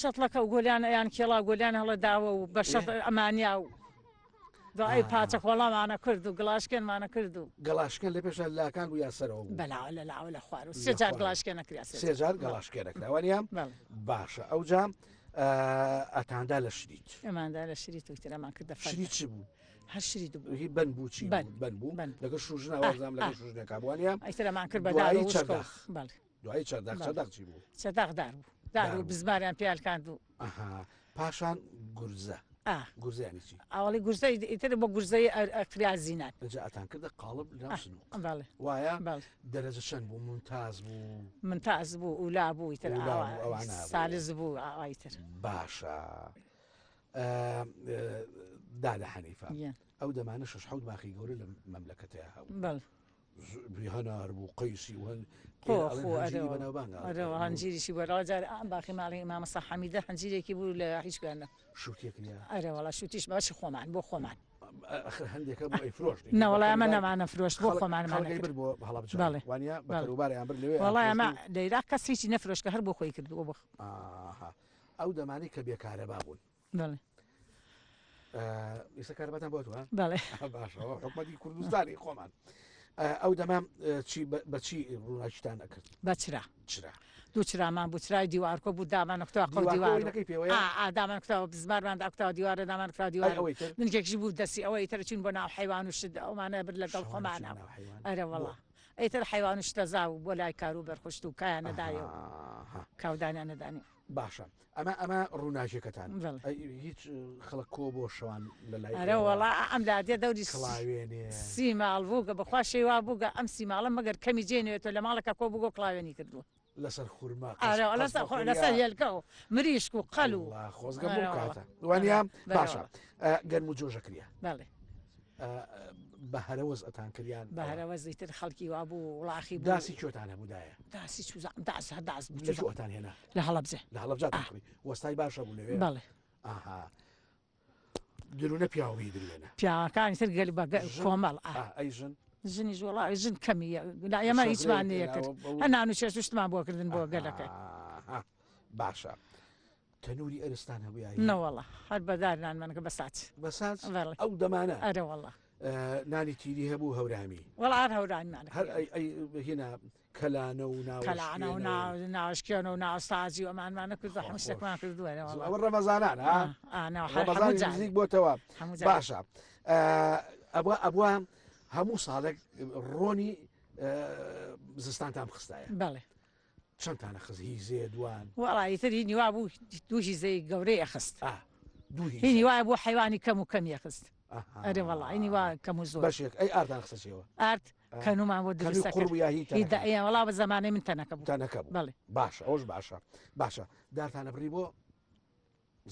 شەتڵەکە و گۆلیان ئەیان کێڵا گۆلیان هەڵە داوە و بە شەت ئەمانیا و دوای پاچە خۆڵامانە کرد و گڵاشکێنمانە کرد و گەڵاشکێن لە پێش لاکان بوو یا سەرەوە بەلاوە لە لاوە لە خوار و سێجار گڵاشکێنە کرا سێجار گەڵاشکێنەکراوانیان باشە ئەوجا ئەتاندا لە شریت ئەماندا لە شریت و ترەمان کردە شریت چ بوو هەر شریت بوو هی بن بوو چی بن بوو لەگە شوژنەوەزام لەگە شوژنەکبووانیان ئەیترەمان کرد بە دوای چەرداق چی بوو چەداغدار بوو دار و بزماریان پیالکاند و پاشان گورزە گورزیانی چی ئەوڵی گورزەی ئیتر بۆ گورزەی ئەکریازینات ئەتان کردە قاڵب وایە دەرەجە چەند بوو منتاز بوو ولا بوو ئیتر سالز بوو ئایتر باشە دادە حەنیفە ئەو دەمانە شش حەوت باخی گەورە لە مەملەکەتەیە هەبوو هەنار بوو قەیسی و هەنجیریشی بەڕاجار ئەم باخی ماڵی مامەسا حەمیدە هەنجیرێکی بوو لە هیچگانە ئەرە وڵا شوتیش باشی خۆمان بۆ خۆمان هەندێکە بۆ فرۆشت نەوەڵای ئەمە نەمانە فرۆشت بۆ خۆمانمانە وەڵای ئەمە لەیرا کەس هیچی نەفرۆشکە هەر بۆ خۆی کردووە بۆ ئەو دەمانی کە بێکارە بابوون ئێستا کارەباتان بۆ توە باشەوە حکومەتی کوردستانی خۆمان ئەو دەما بەچی ڕووناچیتان نەکرد بەچرا دوو چرامان بوو چرای دیوارکۆ بوو دامانەکتەوە دامانکتەوە بزمارمان داکتەوە دیوارە دامانکرا دیوار منکێکی بوو دەستی ئەوە ئیتر چین بۆ ناو حیوان و شت ئەومانە بر لەگەڵ خۆمانە ئەرە وەڵا ئیتر حیوان و شتەزا و بۆ لای کار و بەرخشت و کایان نەدایەوە کاودانیان نەدانی باشە ئەمە ڕووناچەکەتان هیچ خەڵک کۆ بۆ شەوان لەلای ئەرە وەڵا ئەم لادێ دەوری سی ماڵ بووگە بەخوا شێوا بووگە ئەم سی ماڵە مەگەر کەمی جێنێتەوە لە ماڵەکە کۆ بووگۆ کڵاوێنی کردووە لەسەر خورما لەسەر هێلکە و مریشک و قەل و خۆزگە بۆ کاتە وانە باشە گەرم و جۆژە کریا بە هەرەوەز ئەتان کریان بە هەرەوەزی تر خەڵکی وا بوو وڵاخی داسی چۆتانە بودایە داسی چۆتان هێنا لە هەڵەبجە لە هەڵەبجاتکڕی وەستای باشە بوو لەوێ بەڵێ درونە پیاوی درێنە پیاوەکانی تر گەلی بە کۆمەڵ ئەیژن ژنی وڵی ژن کەمیە لا ئێمە هیچمان نیە کرد هەنان و چێش شتمان بۆ کردن بۆ گەلەکەی باشە تەنوری ئەرستان هەبووە نەوەڵە هەر بەدارنانمانەکە بەساچ ئەو دەمانە ئەرەوەڵە نانی تیری هەبوو هەورامی وەڵ هەر هەورانمانە هەر هێنا کەلانە و کەلانە و ناوشکێنە و ناوسازی و ئەمانمانە کرد هەموو شتێکمان کردووە ئەوە ڕەمەزانان نزیک بۆتەوە باشە ئەبووە هەموو ساڵێک ڕۆنی زستانتان بخستایە بەڵێ چەندتانە خزی زێ دوان وەڵی تری نیوا بوو دووشی زەی گەورەی ئەخست هینی وایە بۆ حیوانی کەم و کەمی ئەخست ئەرێ وەڵی نیوا کەم و زۆر بەشێک ئەی ئارتان خستەوە ئارت کەنومان بۆ دروستەکە وەڵا بە زمانەی من تەنەکە بوو تەنەکە بڵێ باشە ئەوش باشە دارتانە بڕی بۆ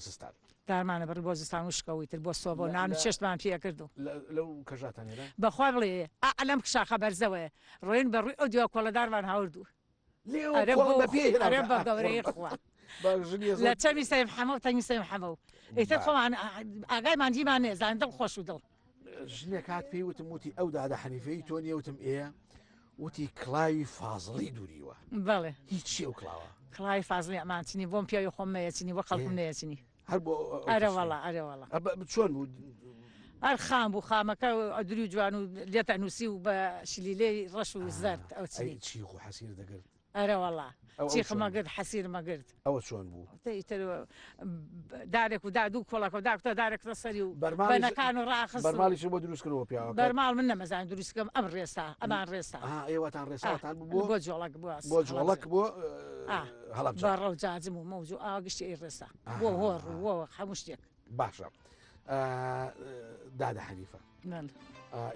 زستان دارمانە بڕی بۆ زستان و شکەوی تر بۆ سۆ بۆ نان و چێشتمان پێ کردو لەو کەژاتانێرە بەخوا بڵێ ئەلەم شاخە بەرزەوەە ڕۆین بە ڕووی ئەو دیوە کۆڵەدارمان هاوردوو بە گەورەی خوا لە چەمی سەیم حەمە و تەنگی سەیم حەمە و ئیتر خۆمان ئاگای مانجیمان نێزان دڵ خۆش و دڵ ژنێک هات پێی وتم وتی ئەو دادە حەنیفەی تۆ نیە وتم ئێ وتی کڵاوی فازڵی دووریوە بەڵێ هیچی ئەو کڵاوە کڵاوی فازڵی ئەمانچنی بۆم پیاوی خۆم نەیەچنی بۆ خەڵکم نەیەچنی هەر بۆ ئەرەوەڵە چۆن بوو هەر خام بوو خامەکە ئەدروی جوان و لێتە نووسی و بە شلیلەی ڕەش و زەرد ئەو چی خۆ حەسیر دەگرت ئەرەوەڵا چیخمەگرت حەسیرمەگرت ئەوە چۆن بوو تر دارێک و دادوو کۆڵەکە و داکتە دارێکتە سەری و بەرمانەکان و ڕاخست بەرماڵیش بۆ دروستکردەوە پیاوە بەرماڵ من نەمەزان دروستکەم ئەم ڕێستا ئەمان ڕێستا ئێوەتان ڕێساتان بۆ جۆڵک بۆ جۆڵک بۆ بەڕە و جاجم و مەوجوو ئاگشتی ئەی ڕێستا بۆ هۆڕ وۆ هەموو شتێک باشە دادە حەنیفە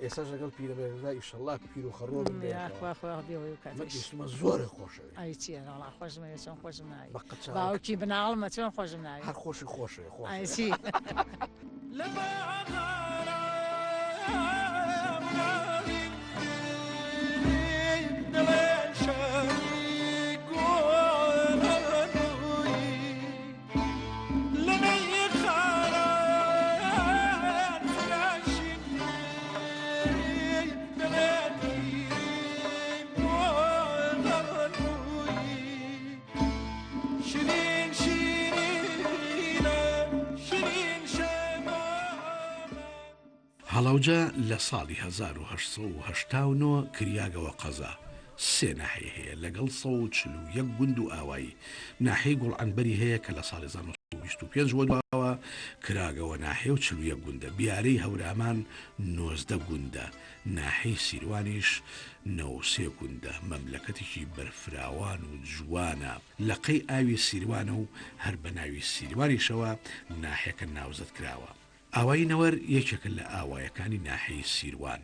ئێساش لەگەڵ پیرەبێدا ئیشەڵا پیر و خەڕۆ بێمە زۆرە خۆشەوێ ئەی چیەڵا خۆشمە چۆن خۆشم ناوی باوکی بناڵمە چۆن خۆشم ناوی هەر خۆشی خۆشێ خۆشی هەڵەوجە لە ساڵی 1970 کریاگەوە قەزا سێ ناحەیە هەیە لەگەڵ 141 گوند و ئاوایی ناحەی گوڵعنبەری هەیە کە لە ساڵی 1925 وەدواوە کراگەوە ناحێ و 41 گوندە بیارەی هەورامان 19 گوندە ناحەی سیروانیش 93 گوندە مەملەکەتێکی بەرفراوان و جوانە لەقەی ئاوی سیروانە و هەر بە ناوی سیروانیشەوە ناحەکە ناوزەت کراوە ئاوای نەوەر یەکێکە لە ئاوایەکانی ناحەی سیروان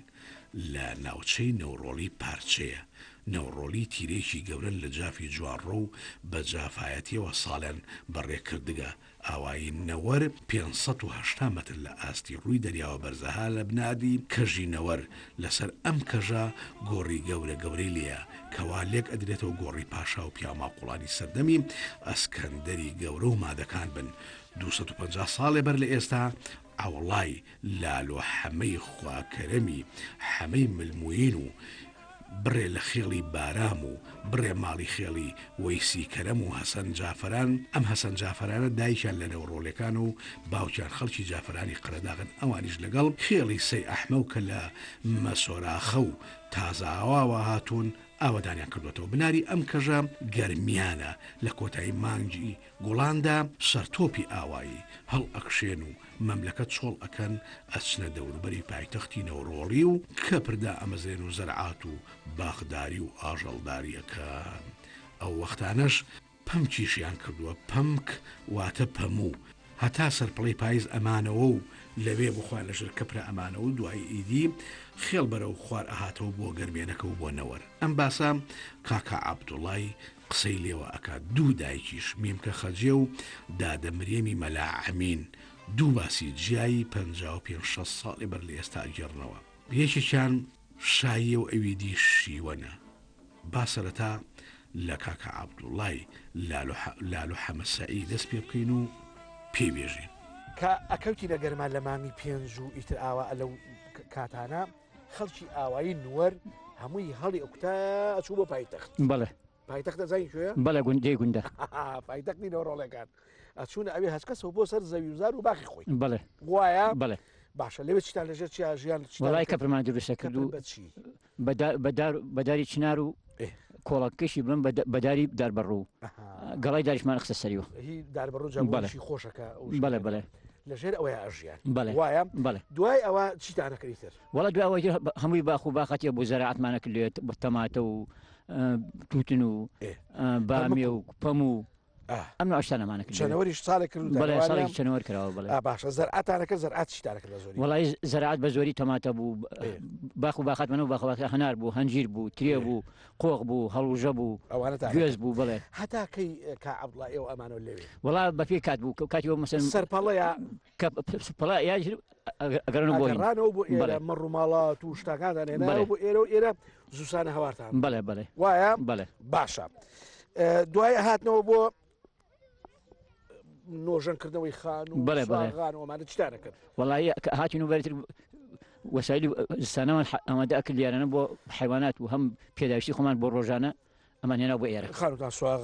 لە ناوچەی نەوڕۆڵی پارچەیە نەوڕۆڵی تیرێکی گەورن لە جافی جوانڕۆ و بە جافایەتیەوە ساڵێن بەڕێکردگە ئاوایی نەوەر 580 مەتر لە ئاستی ڕووی دەریاوە بەرزەها لە بنادی کەژی نەوەر لەسەر ئەم کەژە گۆڕی گەورەی لێیە کەوا لێک ئەدرێتەوە گۆڕی پاشا و پیاماقوڵانی سەردەمی ئەسکەندەری گەورە و مادەکان بن 250 ساڵێ بەر لە ئێستا ئەوڵای لالۆ حەمەی خواکەرەمی حەمەی ملموین و بڕێ لە خێڵی بارام و بڕێ ماڵی خێڵی وەیسی کەرەم و هەسەن جافران ئەم هەسەن جافرانە دایکیان لە نەوڕۆڵەکان و باوکیان خەڵکی جافرانی قەرەداغن ئەوانیش لەگەڵ خێڵی سەی ئەحمە و کە لە مەسۆراخە و تازاواوە هاتوون ئاوەدانیان کردوێتەوە بناری ئەم کەژە گەرمیانە لە کۆتایی مانگی گوڵاندا سەرتۆپی ئاوایی هەڵ ئەکشێن و مەملەکەت چۆڵ ئەکەن ئەچنە دەوروبەری پایتەختی نەوڕۆڵی و کە پردا ئەمەزێن و زەرعات و باخداری و ئاژەڵداریەکان ئەو وەختانەش پەمکیشیان کردووە پەمک واتە پەموو هەتا سەرپڵی پاییز ئەمانەوە و لەوێ بخوان لە ژر کەپرە ئەمانەوە و دوای ئیدی خێڵ بەرە و خوار ئەهاتەوە بۆ گەرمێنەکە و بۆ نەوەر ئەم باسە کاکە عەبدوڵای قسەی لێوە ئەکات دوو دایکیش میمکە خەجێ و دادەمرێمی مەلاعەمین دوو باسی جیایی 55 ساڵی بەر لە ئێستا گەڕنەوە یەکێکیان شایە و ئەویدی شیوەنە با سەرەتا لە کاکە عەبدوڵڵای لالو حەمەسەعی دەست پێ بکەین و پێبێژین کە ئەکەوتی لە گەرمان لە مانگی پێنج و ئیتر ئاوا لەو کاتانە خەڵکی ئاوایی نوەر هەمووی هەڵی ئەوکتا ئەچوو بۆ پایتەخت بەڵێ پایتەخت دەزانی کوێیە؟ بەڵێ گوندەی گوندە پایتەختی نەوڕۆڵەکان ئەچوونە ئەوێ هەچکەسەوە بۆ سەر زەوی وزار و باخی خۆی بەڵێ وایە؟ بەڵێ باشە لەوێ چیتان لەژێر چیا ژیان وڵای کەپڕمان دروستە کرد و بەداری چنار و کۆڵەکەشی بڵم بەداری داربەڕوو گەڵای داریشمان خستە سەریوە هی داربەڕوو جاڵی خۆشەکە بەڵێ بەڵێ لەژێر ئەوەیە ئەژیان بەڵێ وایە بەڵێ دوای ئەوە چیتانەکەیتر وڵا دوای هەمووی باخ و باخەتە بۆ زەرعەتمانە کردێت بە تەماتە و توتن و بامیە و پەم و ئەم ئاشتانەمانە کرد چەنەوەریش ساڵێک کرد بەڵێ ساڵی چەنەوەر کراوە بڵێ باشە زەرعەتانەکە زەرعەت چیتانەکە لە زۆری وڵای زەرعەت بە زۆری تەماتە بوو باخ و باخاتمانە و باخەواتە هەنار بوو هەنجیر بوو ترێ بوو قۆق بوو هەڵوژە بوو ئەوانە گوێز بوو بڵێ هەتاکەی کا عەبدوڵڵای ئێوە ئەمانەوە لەوێ وڵا بەپێ کات بوو کاتیەوە مەسەن سەرپەڵەیە پڵە ئەگەرن بۆ ڕانەوە بۆ ئێرە مەڕ و ماڵات و شتاکانتان هێناوە بۆ ئێرە و ئێرە زوسانە هەوارتان بەڵێ بەڵێ وایە بەڵێ باشە دوای هاتنەوە بۆ نۆژەنکردنەوەی خان و بەڵێغانەوەمانە چتانە کرد وڵی هاتین و بەرتر وەسایلی زستانەوان ئەمەدا ئەکرد لیارانە بۆ حیوانات و هەم پێداویستی خۆمان بۆ ڕۆژانە ئەمان هێنا بۆ ئێرە خانوتان سواغ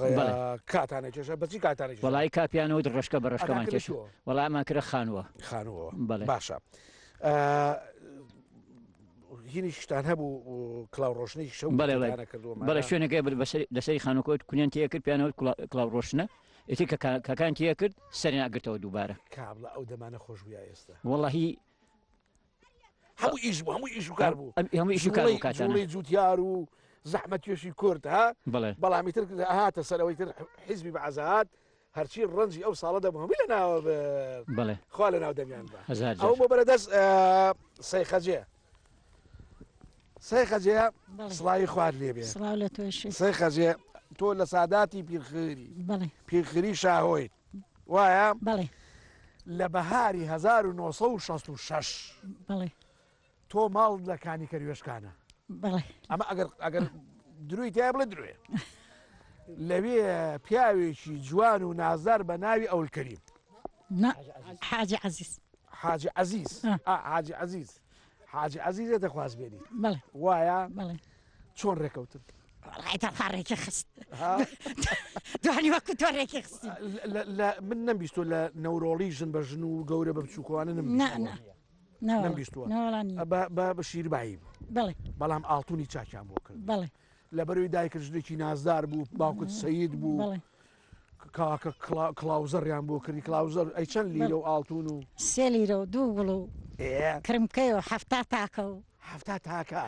کاتانە کێشە بەچی کاتانێک وڵی کاپیانەوە ڕشکە بە ڕشکەمان کێش وڵای ئەمان کرە خانووە بەڵێ باشە هینی شتان هەبوو کلااو ڕۆشنی شەو بەڵێ شوێنەکەی لەسەری خانوکۆت کونیان تێ کرد پیانەوە کلااو ڕۆشنە ئێتی کەکان تێ کرد سەری ناگرتەوە دووبارە کابڵە ئەو دەمانە خۆشبووە ئێستا وەڵی هەموو ئیش بوو هەموو ئیش و کار بوو هەموو ئیش و کار بوو کاتانە جوتیار و زەحمە توێشی کورد ها بەڵامی تر هاتە سەرەوەی تر حیزبی بەعەزات هەرچی ڕەنجی ئەو ساڵە دەبوو هەمووی لە ناوە بەڵێ خوا لە ناو دەمیان بە ئەو بۆ بەرەدەست سەیخەجێ سەیخەجێ سڵاوی خوارد لێ بێ سەیخەجێ تۆ لە ساداتی پیرخێری پیرخێری شاهۆیت وایە لە بەهاری 1966 تۆ ماڵ لە کانی کەروێشکانە ئەمە ئەگەر دروی تای بڵێ درێ لەوێ پیاوێکی جوان و نازدار بە ناوی ئەولکەریم حاجی عەزیز حاجی عەزیز حاجی عەزیز حاجی عەزیزە دەخواست بێنی وایە چۆن ڕێکەوتن ڕێکی خست دوانی وەکو تۆ ڕێکی خستی من نەمبیستۆ لە نەورۆڵی ژن بە ژن و گەورە بە بچووکوانە نەمبیستوە بە شیربایی بوو بەڵام ئاڵتونی چاکیان بۆ کرد لە بەروی دایکردژنێکی نازدار بوو باوکت سەید بوو کاکە کلااوزەڕیان بۆ کردی کلااوزەر ئەی چەند لیرە و ئاڵتون و 3 لیرە و 2 گوڵ و کرمکەیەوە 7 تاکە و 7 تاکە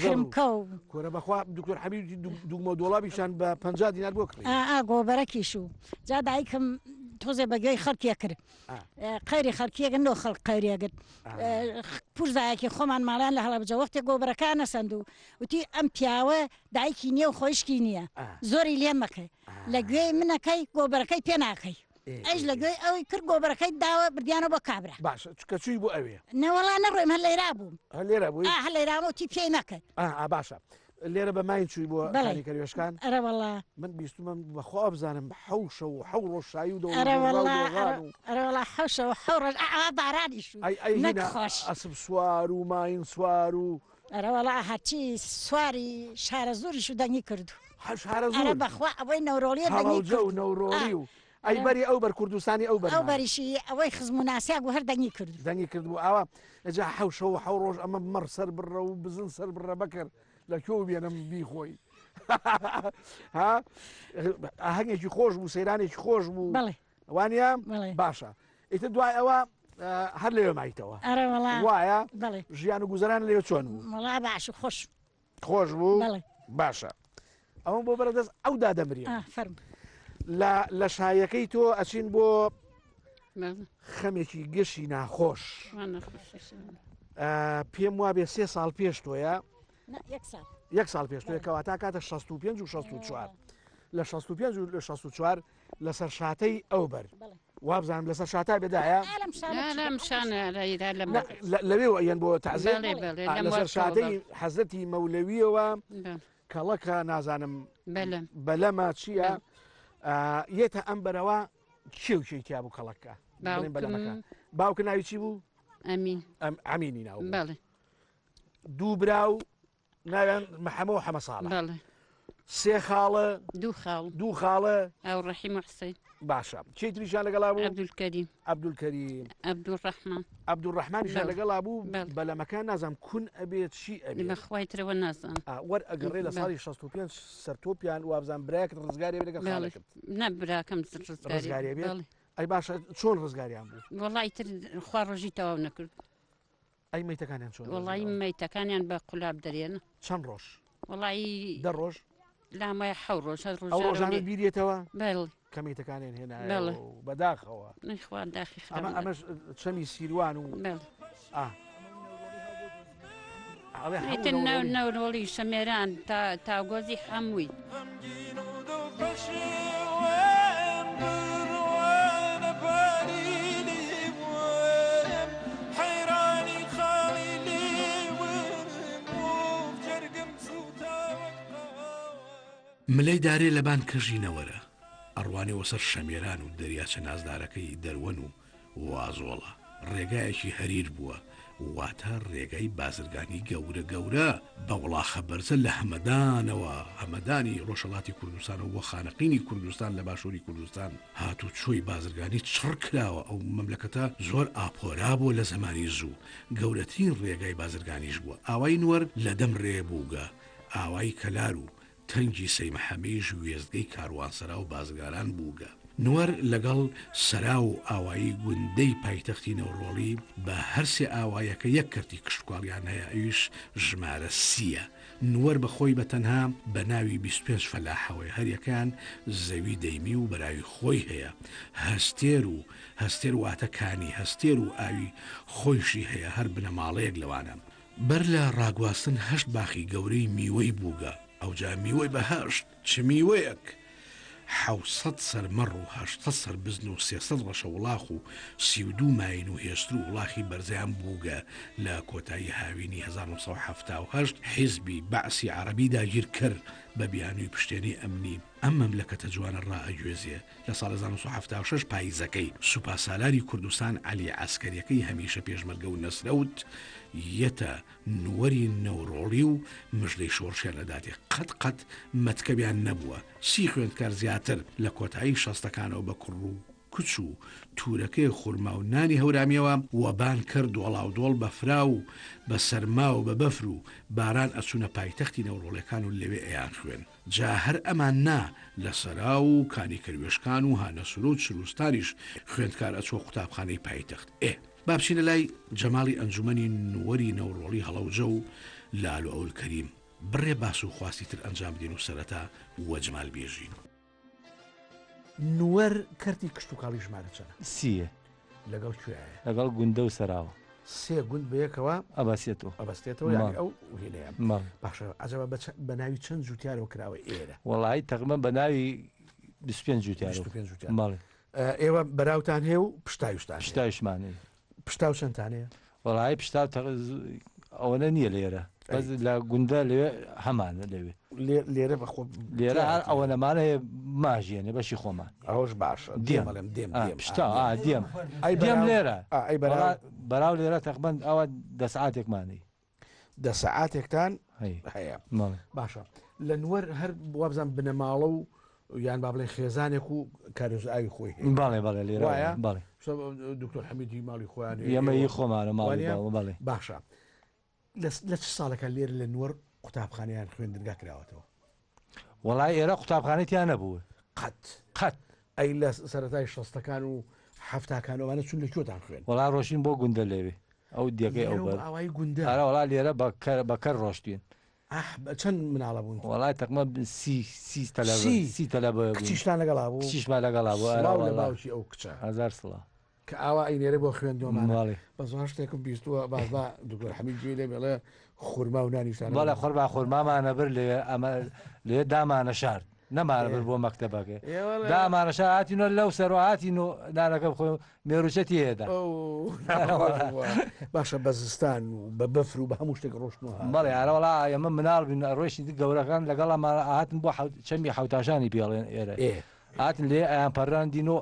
کرمکە و کۆرە بەخوا دکتۆر حەبیب دوگمە دۆڵابیشان بە 50 دینار بۆ کڕی گۆبەرەکیش و جا دایکم تۆزێ بەگوێی خەڵکیە کرد قەیری خەڵکیەکەن نۆ خەڵک قەیریەگرت پورزایەکی خۆمان ماڵیان لە هەڵەبجە وەختێ گۆبەرەکان نەسەند و وتی ئەم پیاوە دایکی نییە و خۆشکی نییە زۆری لێم مەکەی لە گوێی منەکەی گۆبەرەکەی پێ ناکەی ئەش لە گوێی ئەوی کرد گۆبەرەکەی داوە بردیانە بۆ کابرا باش کەچووی بۆ ئەوێ نەوەڵا نەڕۆیم هەر لەیرا بووم هەلێرە بووی هەلێرامەوتی پێی نەکەی باشە لێرە بە ماین چووی بۆ کانی کەروێشکان ئەرەوەڵا من بیستمە بەخوا بزانم حەوشە و حەو ڕۆژایی و ئەرەوەڵا حەوشەوە حەوڕژ بارانیش نەخۆش ئەسب سوار و ماین سوار و ئەرەوەڵا هەرچی سواری شارە زۆریش و دەنگی کردو شارە زۆر بەخوا ئەوەی نەورۆڵیە دەنگی و نەورۆڵی و ئەی بەری ئەو بەر کوردستانی ئەو بەریشی ئەوەی خزم و ناسیاگ و هەر دەنگی کرد دەنگی کردبوو ئاوا ئەجا حەوشە و حەو ڕۆژ ئەمە مەڕ سەر بڕە و بزن سەر بڕە بەکرد لە کۆ بێنم بیخۆی ئاهەنگێکی خۆش بوو سەیرانێکی خۆش بوو وانە باشە ئیتر دوای ئەوە هەر لێوێ مایتەوە وایە ژیان و گوزەران لێوە چۆن بوو باش خۆش بوو باشە ئەوە بۆ بەرەدەست ئەو دادەمرێ لە شایەکەی تۆ ئەچین بۆ خەمێکی گشتی ناخۆش پێم وا بێ 3 ساڵ پێش تۆیە 1 ساڵ پێش تۆیە کەواتە کاتە 65 و 64 لە 65 و لە 64 لەسەر شاتەی ئەو بەر وابزانم لەسەر شاتا بێدایە لەوێ ئەیەن بۆ تەعزیە لەسەر شاتەی حەزەتی مەولەویەوە کەڵەکە نازانم بەلەمە چییە یێتە ئەم بەرەوە کێوکێکی تیا بوو کەڵەکە باوکە ناوی چی بوو؟ ئەمینی ناو دوو براو ناویان محەممە و حەمە ساڵە سێ خاڵە دوو خاڵە ئەو ڕەحیم حسین باشە چی تریشان لەگەڵا بوو؟ عەبدولکەریم عەبدولڕەحمانیشان لەگەڵا بوو بەلەمەکان نازانم کون ئەبێت چی ئەبێت بەخوای ترەوە نازانم وەرئەگەڕێ لە ساڵی 65 سەرتۆپیان وابزان برایەکت ڕزگاری بێت لەگەڵ خاڵێکت نە براکەم ڕزگاری بێت ئەی باشە چۆن ڕزگاریان بوو؟ وەڵای تر خوا ڕۆژی تەواو نەکرد ئەی مەیتەکانیان چۆن؟ وەڵای مەیتەکانیان بە قولاب دەرێنە چەند ڕۆژ؟ وەڵای 10 ڕۆژ؟ لامای 7 ڕۆژ ئەو ڕۆژانە بیرێتەوە؟ بەڵێ کەمیتەکانیان هێنا بەداخەوە نەخوا داخی ئەمەش چەمی سیروان و نەوڕۆڵی شەمێران تا گۆزی هەمووی ملەی دارێ لەبان کەژینەوەرە ئەڕوانێ وەسەر شەمێران و دەریاچە نازدارەکەی دەروەن و وازۆڵە ڕێگایەکی هەریر بووە واتە ڕێگای بازرگانی گەورە گەورە بە وڵاخە بەرزە لە هەمەدانەوە هەمەدانی ڕۆژهەڵاتی کوردستانەوە وە خانەقینی کوردستان لە باشووری کوردستان هاتوو چۆی بازرگانی چڕ کراوە ئەو مەملەکەتە زۆر ئاپۆرا بووە لە زمانی زوو گەورەترین ڕێگای بازرگانیش بووە ئاوای نوەر لە دەم ڕێبووگە ئاوای کەلار و تەنگی سەیمەحەمەیش وێزگەی کاروانسەرا و بازرگاران بووگە نوەر لەگەڵ سەرا و ئاوایی گوندەی پایتەختی نەوڕۆڵی بە هەرسێ ئاوایەکە یەک کردی کشتکواڵیان هەیە ئەویش ژمارە سیە نوەر بەخۆی بە تەنها بە ناوی 25 فەلاحەوەی هەریەکان زەوی دەیمی و بەراوی خۆی هەیە هەستێر واتەکانی هەستێر و ئاوی خۆیشی هەیە هەر بنەماڵەیەک لەوانە بەر لە ڕاگواستن هەشت باخی گەورەی میوەی بووگە ئەوجا میوەی بەهشت چ میوەیەک 700 سەرمەڕ و 800 سەر بزن و 300 ڕەشە وڵاخ و 32 ماین و هێشتر و وڵاخی بەرزیان بووگە لە کۆتایی هاوینی 1970 حیزبی بەعسی عەرەبی داگیر کرد بە بیانووی پشتێنی ئەمنی ئەم مەملەکەتە جوانە ڕائەگوێزیە لە ساڵ 1976 پاییزەکەی سوپاسالاری کوردستان عەلی عەسکەریەکەی هەمیشە پێشمەرگە و نەسرەوت یەتە نوەری نەوڕۆڵی و مژدەی شۆڕشیان لەداتێ قەت مەتکەبیان نەبووە 30 خوێندکار زیاتر لە کۆتایی شەستەکانەوە بە کوڕ و کچ و تورەکەی خورما و نانی هەورامیەوە وەبان کرد وەڵاودۆڵ بە فرا و بە سەرما و بە بەفر و باران ئەچوونە پایتەختی نەوڕۆڵەکان و لەوێ ئەیان خوێن جا هەر ئەمان نا لە سەرا و کانی کروێشکان و هانەسوور و چروستانیش خوێندکار ئەچوە قوتابخانەی پایتەخت با بچینە لای جەماڵی ئەنجومەنی نوەری نەوڕۆڵی هەڵەوجە و لالو ئەولکەریم بڕێ باس و خواستی تر ئەنجام دێن و سەرەتا وەجمال بێژین نوەر کەرتی کشت و کاڵی ژمارە چەنە؟ سیە لەگەڵ کوێیە؟ لەگەڵ گوندە و سەراوە سێ گوند بەیەکەوە ئەبەستێتەوە ئەو هێنەیە باشە ئەجەبە بە ناوی چەند جوتیارەوە کراوە ئێرە وەڵی تەقریبەن بە ناوی 25 جوتیار ئێوە بەراوتان هەیە و پشتایشمانەیە پشتا و چەندانەیە؟ وەڵی پشتا ئەوەنە نییە لێرە لە گوندە لێوێ هەمانە لەوێ لێرە بەخۆ لێرە ئەوە نەمانەیە ماژیێنێ بەشی خۆمان ئەوش باشە پشتا دێم لێرە بەراو لێرە تەقبەن ئەوە دەسعاتێکمانی دەسەعاتێکتان هەیە باشە لە نوەر هەر وابزان بنەماڵە و یان با بڵێ خێزانێک و کارۆزایی خۆی باڵێ باڵێ لێرە باڵێ دکتۆر حەمیدی ماڵی خۆیان ئێمەی خۆمانە ماڵی باڵێ باشە لە چ ساڵەکە لێرە لە نوەر قوتابخانەیان خوێندرگا کراوەتەوە وەڵای ئێرە قوتابخانێتیان نەبووە قەت ئەی لە سەرەتای شەستەکان و هەفتاکانەوەوانە چون لە کوێتان خوێن وەڵا ڕۆژین بۆ گوندە لێوێ ئەو دیەکەی ئەو ئەوای گوندە وڵا لێرە بەکەر ڕۆشتین چەند مناڵە بوون وڵای تەقمە سی تەلەبە کچیشتان لەگەڵا بوو کچیشمان لەگەڵا بوو باوکی ئەو کچە هزار سڵا کە ئاوا ئینێرە بۆ خوێندۆمانڵێ بە زۆر شتێکم بیستووە بازدا دکتۆر حەمید گوێ لێ بێڵێ خورما و نانیشتان بەڵێ خۆر با خۆرمامانە بر لێ ئەمە لێ دامانە شارد نەمانە بر بۆ مەکتەبەکە دامانەشە هاتینەوە لەو سەرۆهاتی نانەکە بخۆ مێروچەتی هێدا باشە بە زستان و بە بەفر و بە هەموو شتێک ڕۆشتنەوە بەڵێ ئارەوەڵا ئێمە مناڵ بین ڕۆیشتی گەورەکان لەگەڵ هاتن بۆ چەمی حوتاشانی پێڵێن ئێرە هاتن لێ ئەیان پەڕاندین و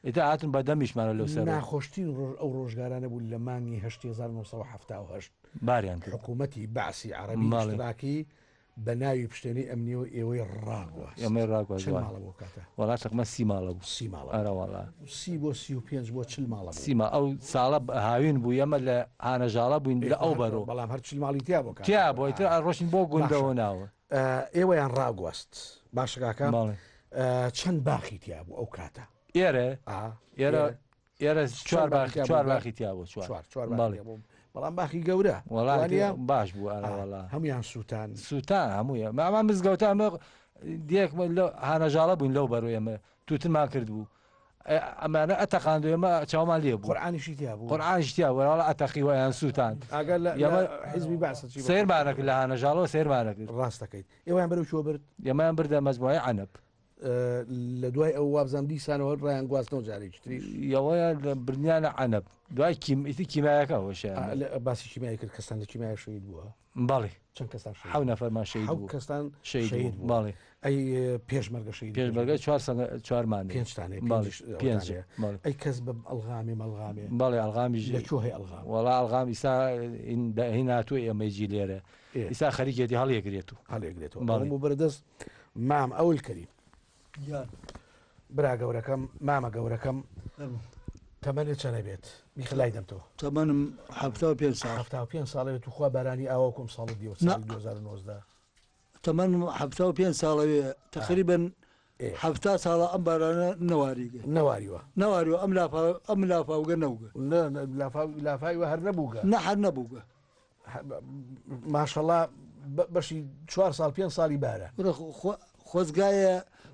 ئێتا هاتن بە دەمیشمانە لەو سەر ناخۆشتین ئەو ڕۆژگارانە بوو لە مانگی 1970 باریان حکوومەتی باسی عەرەبی اشتراکی بە ناوی پشتێنی ئەمنیەوە ئێوەی ئێمەی ڕاگواز وڵات تەقمە 30 ماڵە بوو 30 ماڵە ئەرەوەڵا 30 بۆ 35 بۆ 40 ماڵە سیما ئەو ساڵە هاوین بوو ئێمە لە هانەژاڵە بووین لە ئەو بەرەوە بەڵام هەر 40 ماڵی تیا بۆ تیا بۆ ئیتر ڕۆشین بۆ گوندەوە ناوە ئێوەیان ڕاگواست باشەکەکە چەند باخی تیا بوو ئەو کاتە ئێرە چوار باخی تیا بوو بەڵام باخی گەورە وڵاتیە باش بوو ئەرەوەڵا هەمویان سووتان هەموویە مامان مزگەوتە ئەمە دیەک هانەژاڵە بووین لەو بەرەوە ئێمە تووتنمان کرد بوو ئەمانە ئەتەقاندو ئێمە چاومان لێ بوو قورئانیشی تیا بوو قورئانیش تیا بوو وەڵا ئەتەقیوەیان سووتان حیزبی باس سیرمانەکرد لە هانەژاڵەوە سیرمانەکرد ڕاست دەکەیت ئێوەیان بەرەو چۆ برد ئێمەیان بردە مەجموعەی عەنەب لە دوای ئەو وابزان دیسانەوە ڕایان گواستنەوە جارێکی تریش یەوەیە لە بردیانە عەنەب دوای کیمایەکەەوە باسی کیمای کرد کەستان لە کیمای شەید بووە بەڵێ چەند کەستان حەو نەفەرمان شەید بوو کەستان شەید بوو بەڵێ ئەی پێشمەرگە شەید پێشمەرگە چوارمان پێنجتانێ ئەی کەس بە ئەلغامی مەلغامێ بەڵێ ئەلغامی لەکوێ هەیە ئەلغام وەڵا ئەلغام ئیسا هیناتوە ئێمەیجی لێرە ئیسا خەریکێتی هەڵیەگرێت و هەڵێگرێتەوە بەڵمو بەردەست مام ئەول کەریم برا گەورەکەم مامە گەورەکەم تەمەنێت چەنە بێت میخلای دەمتەوە تەمەنم 5 ساڵێت توخوا بارانی ئاواکم ساڵی 2019 تەمەنم 5 ساڵەوێ تقریبن 7 ساڵە ئەم بارانە نەواریوە ئەم لافاوگە نەوگە لافاوی هەر نەبووگە نە هەر نەبووگە ماشەڵڵا بەشی 4 ساڵ 5 ساڵی بارە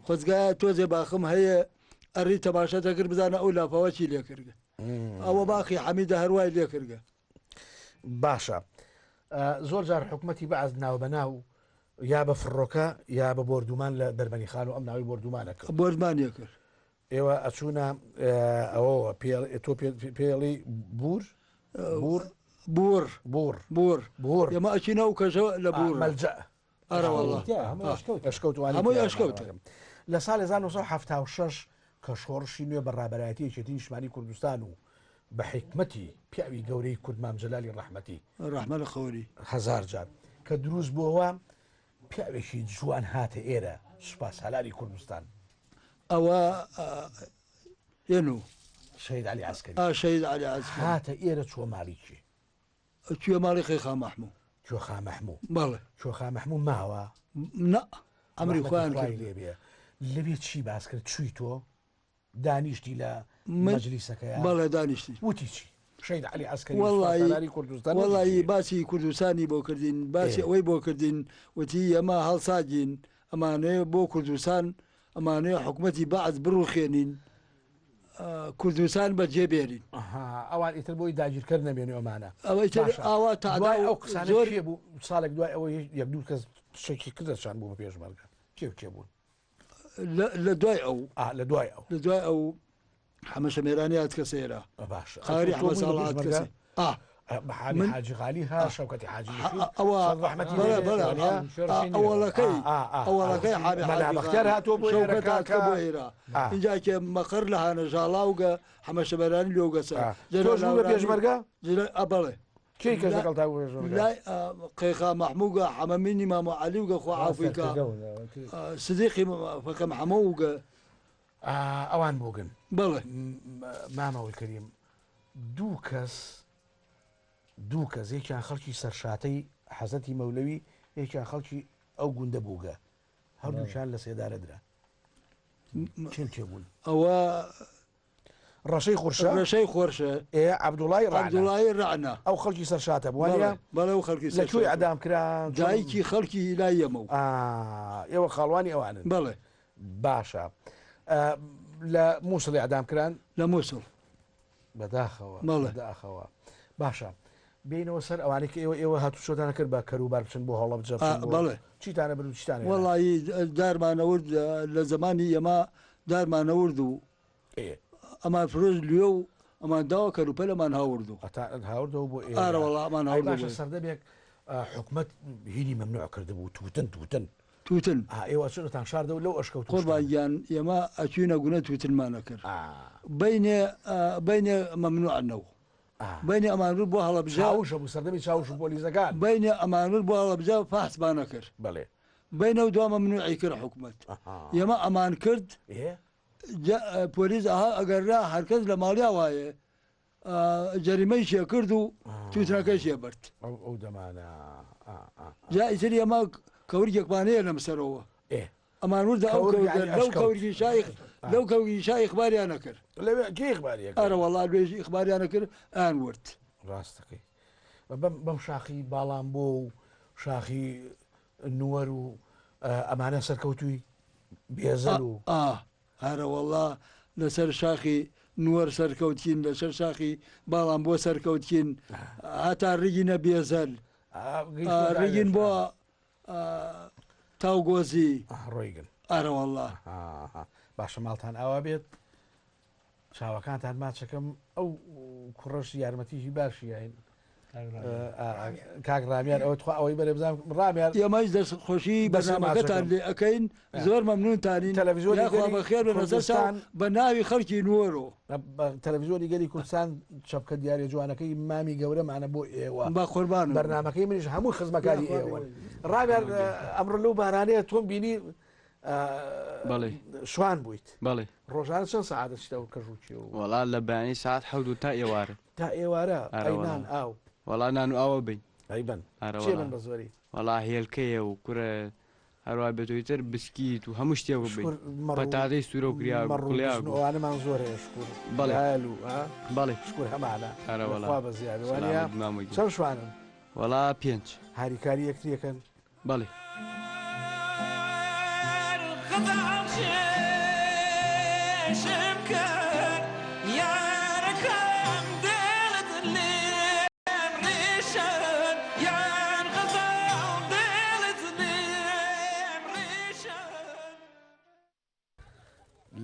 خۆزگایە تۆزێ باخم هەیە ئەڕی تەماشە دەکرد بزانە ئەو لافاوەچی لێکردگە ئەوە باخی حەمیدە هەروای لێکردگە باشە زۆر جار حکوومەتی بەعز ناو بەناو یا بە فڕۆکە یا بە بردومان لە دەربەنی خان و ئەم ناوی بردومانەکە بردمانیە کرد ئێوە ئەچوونە ئەوە تۆ پێڵی بور ئێمە ئەچینە و کەژە لە بور مەلجە هەمووی ئەشکەوتە لە ساڵ 1976 کە شۆڕشی نوێ بەڕابەتی یەکێتی نیشتمانی کوردستان و بە حکمەتی پیاوی گەورەی کورد مام جەلالی ڕەحمەتی ڕەحمە لە خەوەری 1000 جار کە دروست بووەوە پیاوێکی جوان هاتە ئێرە سوپاس هەلاری کوردستان ئەوە هێنو شەید عەلی عەسکەری شەید عەلی عەسکەری هاتە ئێرە چوە ماڵیکی کوێ ماڵی خێخا مەحموو کوێخا مەحموو بەڵێ کوێخا مەحموو ماوە نە ئەمری خوان لێبێ لەبێت چی باس کرد چووی تۆ دانیشتی لە مەجلیسەکەیە بەڵێ دانیشتی وتی چی شەید عەلی عەسکەری وەڵی باسی کوردستانی بۆ کردین باسی ئەوەی بۆ کردین وتی ئەمە هەڵساگین ئەمانەیە بۆ کوردستان ئەمانەیە حکوومەتی بەعز بڕوخێنین کوردستان بەجێبێرین ئەوان ئیتر بۆی داگیرکرد نەبێنێ ئەمانە ئەوە تا ئەو زۆر بوو ساڵێک دوای ئەوەی یەک دوو کەس شەکی کردەشان بوو بە پێشمەرگە کێ بوون لە دوای ئەو لە دوای ئەو حەمەشەمێرانی هات کە سێرە باش قاری حەمە ساڵات کەسێ بەحالی حاجی غالی ها شەوکەتی حاجی ئەوەڵەکەی بەختیار هاتۆ بۆ ئێرە اینجا کێ مەقڕ لە هانەژاڵاوگە حەمەشەمێرانی لۆگەسە پێشمەرگە بەڵێ کێ کەسەکەڵ تا لای قێخا مەحمووگە حەمەمینی مامۆ عەلیوگە خوا عافیکە سدیقی فەکەم حەمەوگە ئەوان بووگن بەڵێ مامەوەی کەریم دوو کەس یەکیان خەڵکی سەرشاتەی حەزەتی مەولەوی یەکیان خەڵکی ئەو گوندە بووگە هەردووشان لە سێدارە درا چێ بوون ئەوە ڕەشەی خۆرشە عەبدوڵای ڕعنا ئەو خەڵکی سەرشاتە بووە بەڵێ و خەڵکی لەکوێ ئەدام کران دایکی خەڵکی لای ئێمە و ئێوە خاڵوانی ئەوانن بەڵێ باشە لە مووسڵی ئەدام کران لە مووسڵ بەداخەوە باشە بینەوە سەر ئەوانێک ئێوە هاتوچۆتانە کرد بە کەروبار بچن بۆ هەڵە بجە بەڵێ چیتانە بن چیتانە وەڵی دارمانەورد لە زمانی ئێمە دارمانەورد و ئەمان فرۆژ لێ و ئەمان داوە کەروپە لەمان هاوردو هاوردەوە بۆ ئارە وەڵامان هاوردە سەردەبێک حکومت هینی مەمنوع کردبوو توتن ئێوە چتان شاردە و لەو ئەشکەوت قۆربانیان ئێمە ئەچوینە گونە توتنمانە کرد بینێ مەمنوعەوە بینێ ئەمانور بۆ هەڵەبژاوشە بوو سەردەمی چاوش و پۆلیزەکان بینێ ئەمانور بۆ هەڵەبجا فحسبانە کرد بەڵێ بینە و دوا مەمنوعی کرد حکومت ئێمە ئەمان کرد پۆلیس ئەگەررا هەرکەس لە ماڵیا وایە جەریمەی شێ کرد و توتنەکەی شێ برد ئەو دەمانە جا ئیتر ئێمە کەورگێکمانەیە لەمسەرەوە ئەمانوردا لەو کەورگی شایخ لەو کەوری شای ئیخباریانە کرد ئەرە وەڵا دوێژی ئیخباریانە کرد ئان ورد ڕاستەکەی بەم شاخی باڵام بۆ و شاخی نوەر و ئەمانە سەرکەوتوی بێزەل و هەرە وەڵا لەسەر شاخی نوەر سەرکەوتین لەسەر شاخی باڵام بۆ سەرکەوتین هەتا ڕیگینە بێزەل ڕیگین بۆ تاوگۆزی ڕۆیگن ئەرە وەڵا باشە ماڵتان ئاوا بێت چاوەکانتان ماچەکەم ئەو کوڕەش یارمەتیژی باشیین کاک ڕامیان ئەوە ئەوەی بەرە بزانام ڕامیان ئێمەش دەستخۆشی بەرنامەکەتان لێ ئەەکەین زۆر مەمنونتانین تەلەڤیزیۆنی بەخێر بە نەزەرستان بە ناوی خەڵکی نوۆرۆ تەلەڤیزیۆنی گەلی کوردستان چەپکە دیارە جوانەکەی مامی گەورەمانە بۆ ئێوە بە قوربان بەرنامەکەی منیش هەموو خزمەکانی ئێوە ڕامیان ئەمڕۆ لەو بارانەیە تۆم بینی شوان بوویت بەڵێ ڕۆژانە چەند سعادە شتەوە کەژوچی و وەڵا لە بەیانی ساعت حەوت تا ئێوارە تا ئێوارە ئەینان ئاو وەڵا نان و ئاوە بین ئەیبن بە زۆری وەڵا هێلکەیە و کوورە هەروە بێتۆیتر بسکیت و هەموو شتێ بەتادەی سوورە و گریاوانەمان زۆرە شکور بەڵێ بەڵێ شکور هەمانە هەرەوەڵا بە زیادوانە چەند شوانن وەڵا 5 هاریکاری یەکتریەکەن بەڵێ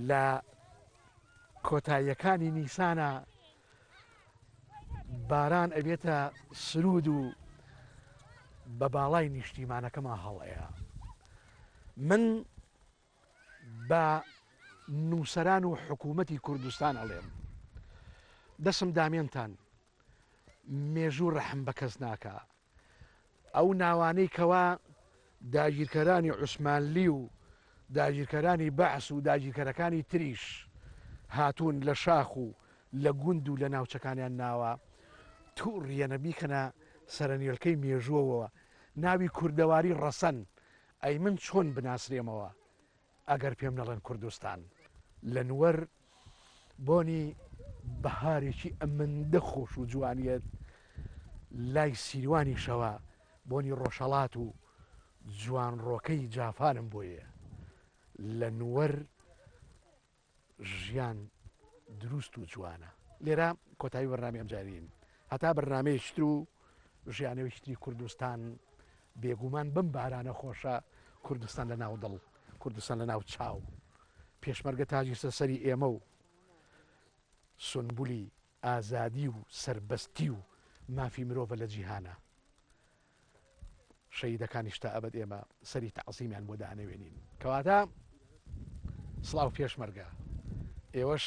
لە کۆتاییەکانی نیسانە باران ئەبێتە سرود و بە باڵای نیشتیمانەکەمان هەڵەیە من بە نووسەران و حکوومەتی کوردستان ئەڵێم دەسم دامێنتان مێژوو ڕەحم بە کەس ناکە ئەو ناوانەی کەوا داگیرکەرانی عوسمانلی و داگیرکەرانی بەعس و داگیرکەرەکانی تریش هاتوون لە شاخ و لە گوند و لە ناوچەکانیان ناوە تووڕیەنە بیکەنە سەرنیێلکەی مێژووەوە ناوی کوردەواری ڕەسەن ئەی من چۆن بناسرێمەوە ئەگەر پێم نەڵێن کوردستان لە نوەر بۆنی بەهارێکی ئەمەندە خۆش و جوانیت لای سیروانی شەوە بۆنی ڕۆژهەڵات و جوان ڕۆکەی جافانم بۆیە لە نوەر ژیان دروست و جوانە لێرە کۆتایی بەرنامی ئەمجارین هەتا بەرنامەیەشتر و ژیانەوەیشتری کوردستان بێگومان بم بارانە خۆشە کوردستان لە ناو دڵ کوردستان لە ناو چاو پێشمەرگە تاجی سەری ئێمە و سنبولی ئازادی و سربەستی و مافی مرۆڤە لە جیهانە شەیدەکانیشتا ئەبەت ئێمە سەری تەعزیمیان بۆ دانەوێنین کەواتە سڵاو پێشمەرگە ئێوەش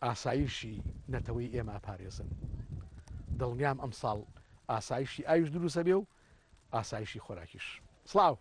ئاسایشی نەتەوەی ئێمە پارێزن دڵنیام ئەم ساڵ ئاسایشی ئاویش دروستە بێ و ئاسایشی خۆراکیش سڵاو